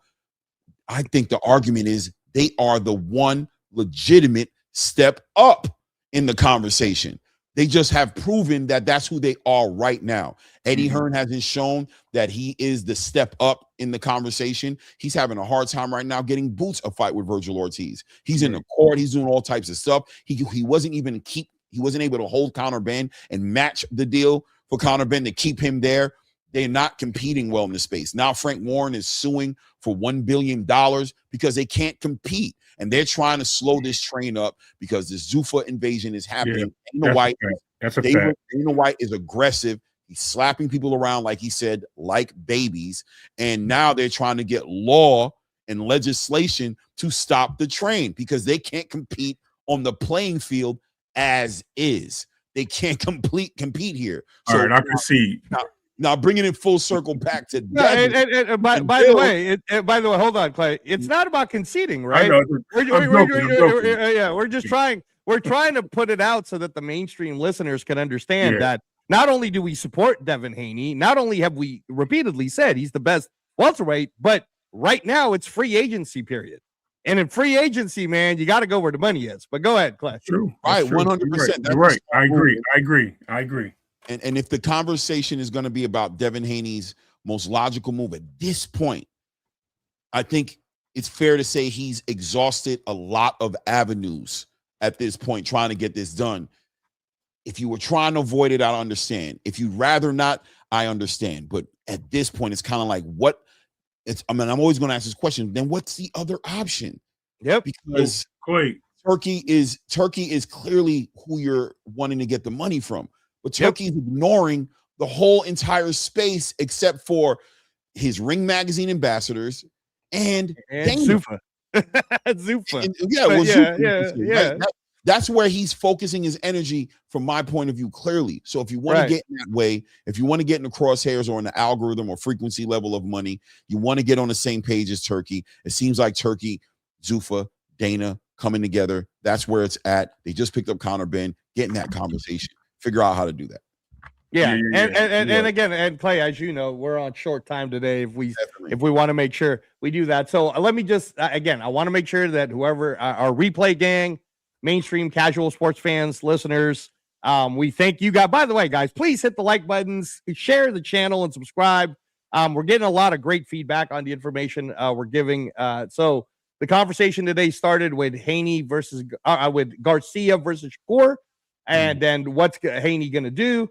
I think the argument is they are the one legitimate step up in the conversation. They just have proven that that's who they are right now. Eddie Hearn hasn't shown that he is the step up in the conversation. He's having a hard time right now getting Boots a fight with Virgil Ortiz. He's in the court. He's doing all types of stuff. He wasn't able to hold Conor Benn and match the deal for Conor Benn to keep him there. They're not competing well in the space. Now Frank Warren is suing for $1 billion because they can't compete. And they're trying to slow this train up because this Zuffa invasion is happening. Dana White is aggressive. He's slapping people around, like he said, like babies. And now they're trying to get law and legislation to stop the train because they can't compete on the playing field as is. They can't compete here. All right, I concede. Now bringing it full circle back to by the way, hold on, Clay. It's not about conceding, right? I know. We're trying to put it out so that the mainstream listeners can understand that not only do we support Devin Haney, not only have we repeatedly said he's the best welterweight, but right now it's free agency period. And in free agency, man, you got to go where the money is. But go ahead, Clay. True. Right, 100%. You're right. I agree. And if the conversation is going to be about Devin Haney's most logical move at this point, I think it's fair to say he's exhausted a lot of avenues at this point trying to get this done. If you were trying to avoid it, I understand. If you'd rather not, I understand. But at this point, it's kind of like I'm always going to ask this question. Then what's the other option? Yep. Because Turkey is clearly who you're wanting to get the money from. But Turkey's ignoring the whole entire space except for his Ring Magazine ambassadors and Zuffa. Zuffa. That's where he's focusing his energy from my point of view, clearly. So if you want to get in that way, if you want to get in the crosshairs or in the algorithm or frequency level of money, you want to get on the same page as Turkey. It seems like Turkey, Zuffa, Dana coming together. That's where it's at. They just picked up Conor Benn. Get in that conversation. Figure out how to do that. And again, Clay, as you know, we're on short time today. If we want to make sure we do that, so let me just again, I want to make sure that whoever our replay gang, mainstream casual sports fans, listeners, we thank you guys. By the way, guys, please hit the like buttons, share the channel, and subscribe. We're getting a lot of great feedback on the information we're giving. So the conversation today started with Haney versus with Garcia versus Shakur. And then what's Haney going to do?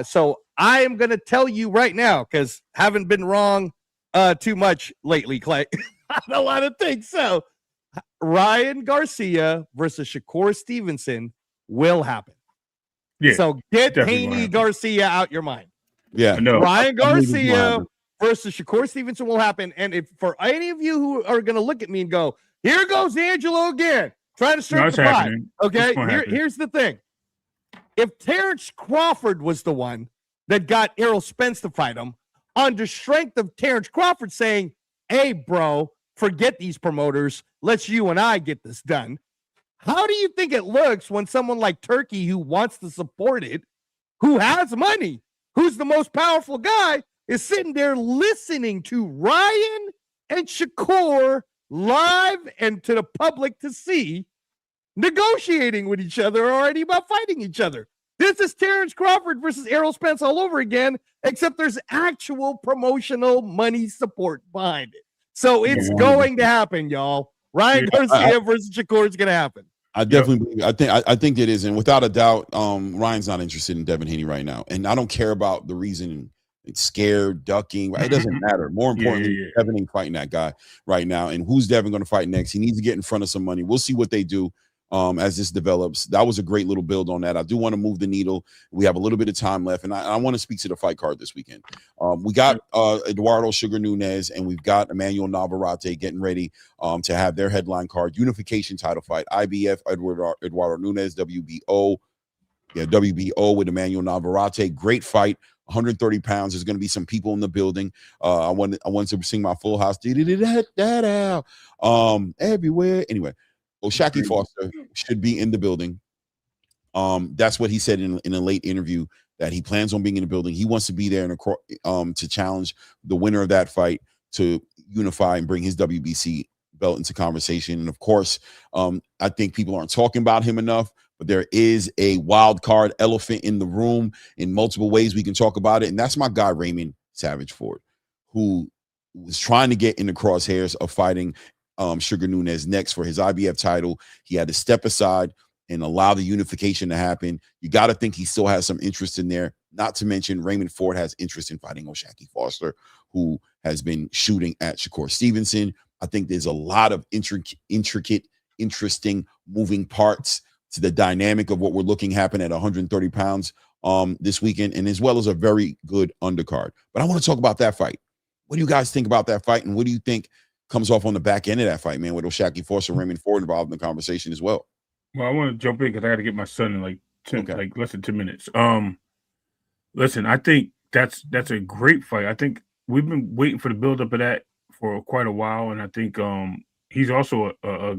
So I am going to tell you right now, because haven't been wrong too much lately, Clay, on a lot of things. So Ryan Garcia versus Shakur Stevenson will happen. Yeah. So get Haney Garcia out your mind. Yeah. No, Ryan Garcia versus Shakur Stevenson will happen. And if for any of you who are going to look at me and go, here goes Angelo again, trying to stir the pot. Okay, here's the thing. If Terrence Crawford was the one that got Errol Spence to fight him, on the strength of Terrence Crawford saying, hey, bro, forget these promoters. Let's you and I get this done. How do you think it looks when someone like Turkey, who wants to support it, who has money, who's the most powerful guy, is sitting there listening to Ryan and Shakur live and to the public to see, negotiating with each other already about fighting each other? This is Terrence Crawford versus Errol Spence all over again, except there's actual promotional money support behind it. So it's going to happen, y'all. Ryan Garcia versus Shakur is going to happen. I definitely believe. I think it is, and without a doubt, Ryan's not interested in Devin Haney right now, and I don't care about the reason. It's scared, ducking. It doesn't matter. More importantly, Devin ain't fighting that guy right now, and who's Devin going to fight next? He needs to get in front of some money. We'll see what they do as this develops. That was a great little build on that. I do want to move the needle. We have a little bit of time left, and I want to speak to the fight card this weekend. We got Eduardo Sugar Nunez, and we've got Emmanuel Navarrete getting ready to have their headline card, unification title fight, IBF, Eduardo Nunez, WBO. Yeah, WBO with Emmanuel Navarrete. Great fight. 130 pounds. There's going to be some people in the building. I want to sing my Full House. Everywhere. Anyway, O'Shaquie Foster should be in the building. That's what he said in a late interview, that he plans on being in the building. He wants to be there to challenge the winner of that fight to unify and bring his WBC belt into conversation. And of course, I think people aren't talking about him enough, but there is a wild card elephant in the room in multiple ways we can talk about it. And that's my guy, Raymond Savage Ford, who was trying to get in the crosshairs of fighting Sugar Nunez next for his IBF title. He had to step aside and allow the unification to happen. You got to think he still has some interest in there. Not to mention Raymond Ford has interest in fighting O'Shaquie Foster, who has been shooting at Shakur Stevenson. I think there's a lot of intricate, interesting moving parts to the dynamic of what we're looking happen at 130 pounds this weekend, and as well as a very good undercard. But I want to talk about that fight. What do you guys think about that fight, and what do you think comes off on the back end of that fight, man, with O'Shaquie Foster and Raymond Ford involved in the conversation as well? Well, I want to jump in because I got to get my son in like less than 10 minutes. Listen, I think that's a great fight. I think we've been waiting for the buildup of that for quite a while, and I think he's also a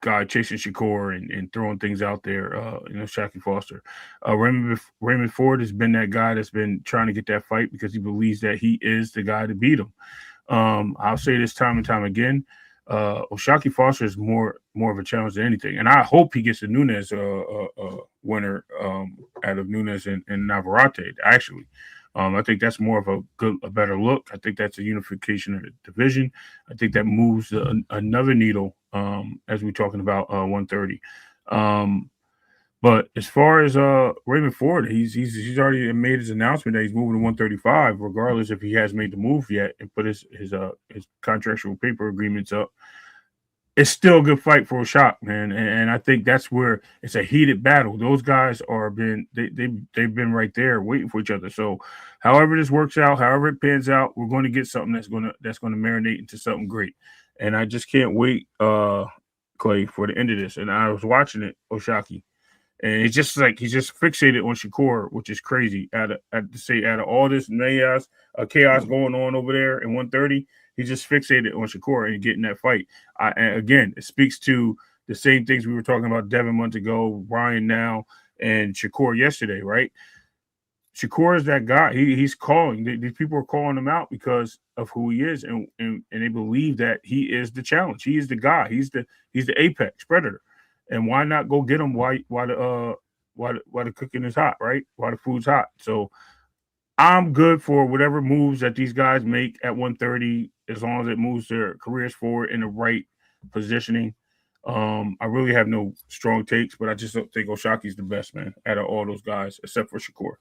guy chasing Shakur and throwing things out there. Shaquie Foster, Raymond Ford has been that guy that's been trying to get that fight because he believes that he is the guy to beat him. I'll say this time and time again. O'Shaquie Foster is more of a challenge than anything, and I hope he gets a Nunez winner out of Nunez and Navarrete. Actually, I think that's more of a better look. I think that's a unification of the division. I think that moves another needle as we're talking about 130. But as far as Raymond Ford, he's already made his announcement that he's moving to 135, regardless if he hasn't made the move yet and put his contractual paper agreements up. It's still a good fight for a shot, man, and I think that's where it's a heated battle. Those guys they've been right there waiting for each other. So, however this works out, however it pans out, we're going to get something that's going to marinate into something great. And I just can't wait, Clay, for the end of this. And I was watching it, O'Shaquie. And it's just like he's just fixated on Shakur, which is crazy. Out of all this chaos going on over there in 130, he's just fixated on Shakur and getting that fight. And again, it speaks to the same things we were talking about Devin months ago, Ryan now, and Shakur yesterday, right? Shakur is that guy. He's calling. These people are calling him out because of who he is, and they believe that he is the challenge. He is the guy. He's the apex predator. And why not go get him while the cooking is hot, right? While the food's hot. So I'm good for whatever moves that these guys make at 130, as long as it moves their careers forward in the right positioning. I really have no strong takes, but I just don't think O'Shaquie's the best, man, out of all those guys, except for Shakur.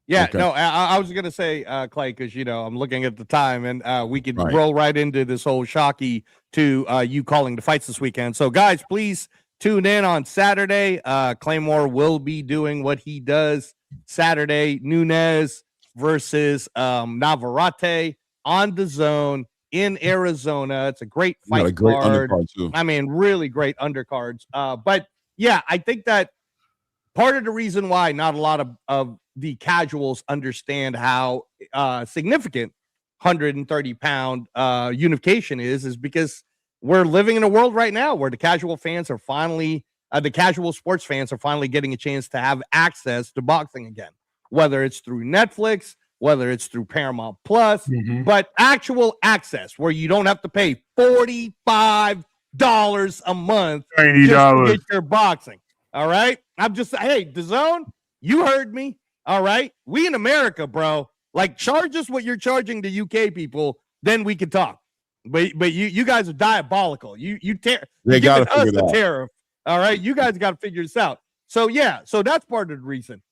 Yeah, okay. No, I was going to say, Clay, because, I'm looking at the time, and we could roll right into this whole Shaquie to you calling the fights this weekend. So, guys, please tune in on Saturday. Claymore will be doing what he does Saturday. Nunez, versus Navarrete on the Zone in Arizona. It's a great fight Got a great card. undercard too. I mean, really great undercards. But yeah, I think that part of the reason why not a lot of the casuals understand how significant 130-pound unification is because we're living in a world right now where the casual fans are finally, the casual sports fans are finally getting a chance to have access to boxing again, whether it's through Netflix, whether it's through Paramount Plus, but actual access where you don't have to pay $45 a month just to get your boxing. All right. I'm just, hey, DAZN, you heard me. All right. We in America, bro, like charge us what you're charging the UK people, then we can talk. But you guys are diabolical. They got us the tariff. All right. You guys got to figure this out. So yeah, so that's part of the reason.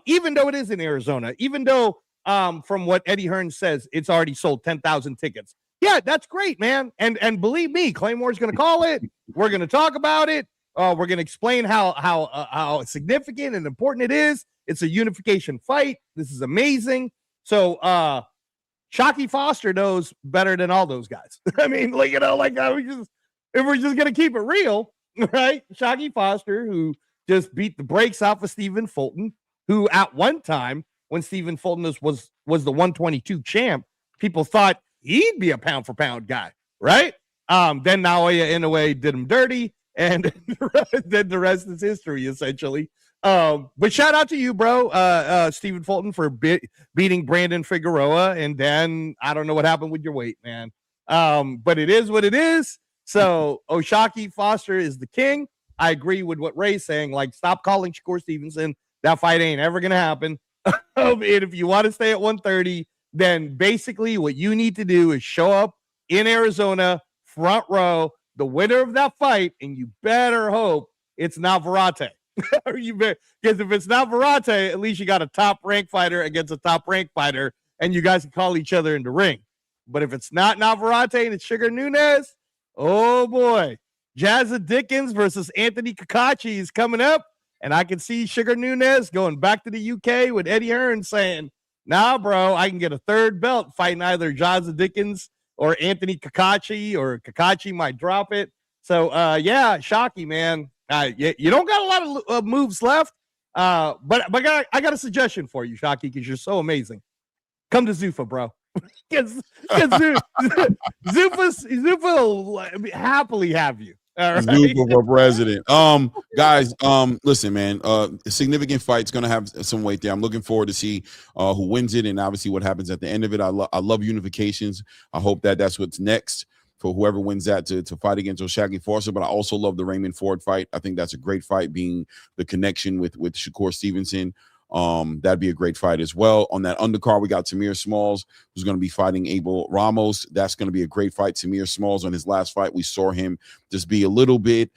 Even though it is in Arizona, even though from what Eddie Hearn says, it's already sold 10,000 tickets. Yeah, that's great, man. And believe me, Claymore's gonna call it. We're gonna talk about it. We're going to explain how significant and important it is. It's a unification fight. This is amazing. So Shockey Foster knows better than all those guys. I mean, like, you know, like if we're just going to keep it real, right? Shockey Foster, who just beat the brakes off of Stephen Fulton, who at one time, when Stephen Fulton was the 122 champ, people thought he'd be a pound for pound guy, right? Then Naoya Inoue did him dirty. And then the rest is history, essentially. But shout out to you, bro, Stephen Fulton, for beating Brandon Figueroa. And then I don't know what happened with your weight, man. But it is what it is. So Shockey Foster is the king. I agree with what Ray's saying. Like, stop calling Shakur Stevenson. That fight ain't ever going to happen. And if you want to stay at 130, then basically what you need to do is show up in Arizona, front row, the winner of that fight, and you better hope it's Navarrete. Because if it's Navarrete, at least you got a top-ranked fighter against a top-ranked fighter, and you guys can call each other in the ring. But if it's not Navarrete and it's Sugar Nunes, oh boy, Jazza Dickens versus Anthony Kakachi is coming up, and I can see Sugar Nunes going back to the UK with Eddie Hearn saying, nah, bro, I can get a third belt fighting either Jazza Dickens or Anthony Kakachi, or Kakachi might drop it. So, yeah, Shockey, man. You don't got a lot of moves left, but I got a suggestion for you, Shockey, because you're so amazing. Come to Zuffa, bro. Because Zuffa will happily have you. All right? Zuffa for president. Guys, listen, man. A significant fight's gonna have some weight there. I'm looking forward to see who wins it, and obviously what happens at the end of it. I love unifications. I hope that's what's next for whoever wins that to fight against Shockey Foster. But I also love the Raymond Ford fight. I think that's a great fight, being the connection with Shakur Stevenson. That'd be a great fight as well. On that undercard, we got Tamir Smalls, who's going to be fighting Abel Ramos. That's going to be a great fight. Tamir Smalls, on his last fight, we saw him just be a little bit,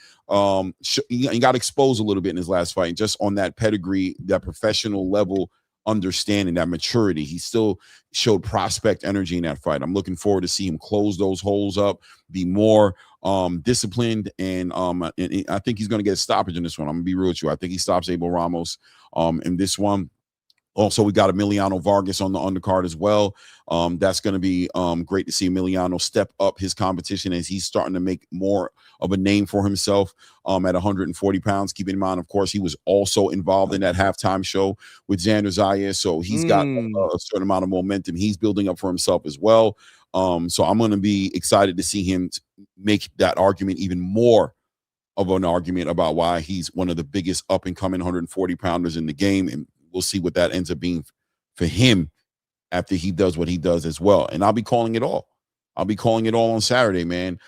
he got exposed a little bit in his last fight. And just on that pedigree, that professional level understanding, that maturity, he still showed prospect energy in that fight. I'm looking forward to see him close those holes up, be more disciplined, and I think he's going to get a stoppage in this one. I'm going to be real with you. I think he stops Abel Ramos in this one. Also, we got Emiliano Vargas on the undercard as well. That's going to be great to see Emiliano step up his competition as he's starting to make more of a name for himself at 140 pounds. Keep in mind, of course, he was also involved in that halftime show with Xander Zayas, so he's got a certain amount of momentum he's building up for himself as well. So I'm going to be excited to see him make that argument even more of an argument about why he's one of the biggest up-and-coming 140-pounders in the game, and we'll see what that ends up being for him after he does what he does as well. And I'll be calling it all. I'll be calling it all on Saturday, man.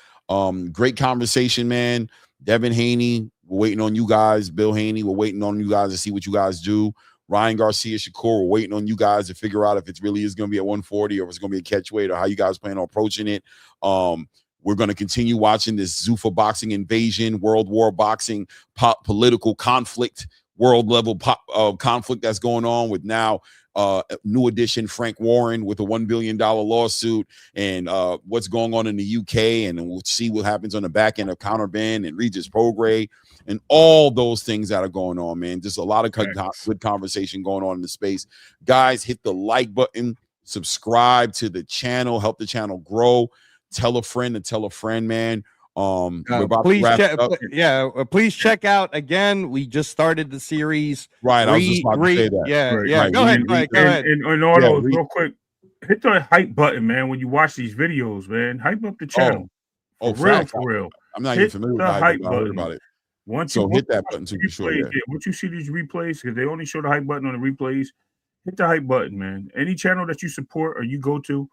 Great conversation, man. Devin Haney, we're waiting on you guys. Bill Haney, we're waiting on you guys to see what you guys do. Ryan Garcia, Shakur, we're waiting on you guys to figure out if it really is going to be at 140 or if it's going to be a catch weight, or how you guys plan on approaching it. We're going to continue watching this Zuffa boxing invasion, World War boxing, political conflict, world level conflict that's going on with now New edition Frank Warren with a $1 billion lawsuit, and what's going on in the UK, and we'll see what happens on the back end of Counterband and Regis Prograis and all those things that are going on, man. Just a lot of good conversation going on in the space. Guys, hit the like button, subscribe to the channel, help the channel grow. Tell a friend to tell a friend, man. We're about to wrap up. Please check out again. We just started the series. Right, I was just about to say that. Yeah. Go ahead. Go ahead. And Arnold, real quick, hit the hype button, man. When you watch these videos, man, hype up the channel. For real. I'm not even familiar with the hype button. I heard about it. Hit that button to be sure. Once you see these replays, because they only show the hype button on the replays, hit the hype button, man. Any channel that you support or you go to,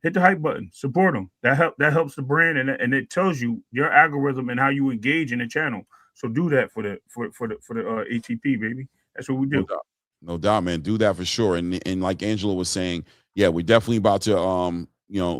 hit the hype button, support them. That helps the brand, and it tells you your algorithm and how you engage in the channel. So do that for the ATP, baby. That's what we do. No doubt, man. Do that for sure. And like Angela was saying, yeah, we're definitely about to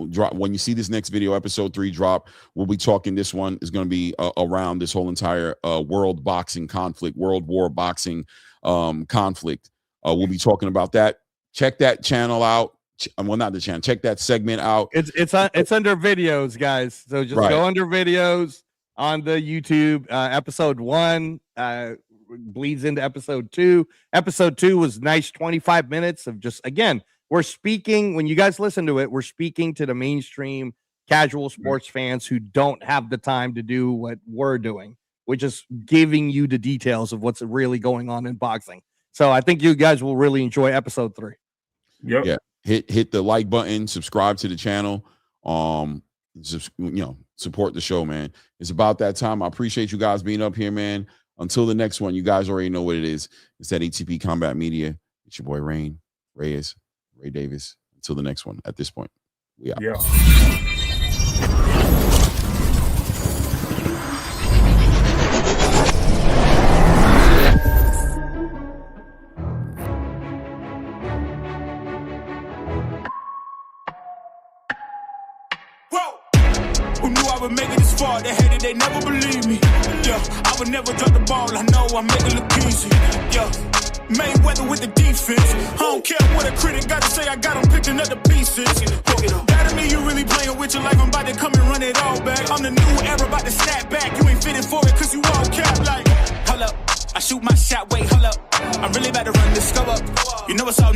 drop. When you see this next video, episode 3 drop, we'll be talking. This one is going to be around this whole entire world boxing conflict, world war boxing conflict. We'll be talking about that. Check that channel out. Well, not the channel. Check that segment out. It's under videos, guys. So just go under videos on the YouTube. Episode 1 bleeds into episode 2. Episode 2 was nice 25 minutes of just, again, we're speaking, when you guys listen to it, we're speaking to the mainstream casual sports fans who don't have the time to do what we're doing, which is giving you the details of what's really going on in boxing. So I think you guys will really enjoy episode 3. Yep. Yeah. Hit the like button, subscribe to the channel, just support the show, man. It's about that time. I appreciate you guys being up here, man. Until the next one, you guys already know what it is. It's that ATP Combat Media. It's your boy Ray Davis. Until the next one. At this point, we out. Yeah. Who knew I would make it this far? They hated, they never believed me. Yeah, I would never drop the ball. I know I make it look easy. Yeah, Mayweather with the defense. I don't care what a critic got to say. I got them picking up the pieces. That to me, you really playing with your life. I'm about to come and run it all back. I'm the new era, about to snap back. You ain't fitting for it, cause you all cap like. Hold up, I shoot my shot. Wait, hold up. I'm really about to run this scope up. You know it's all.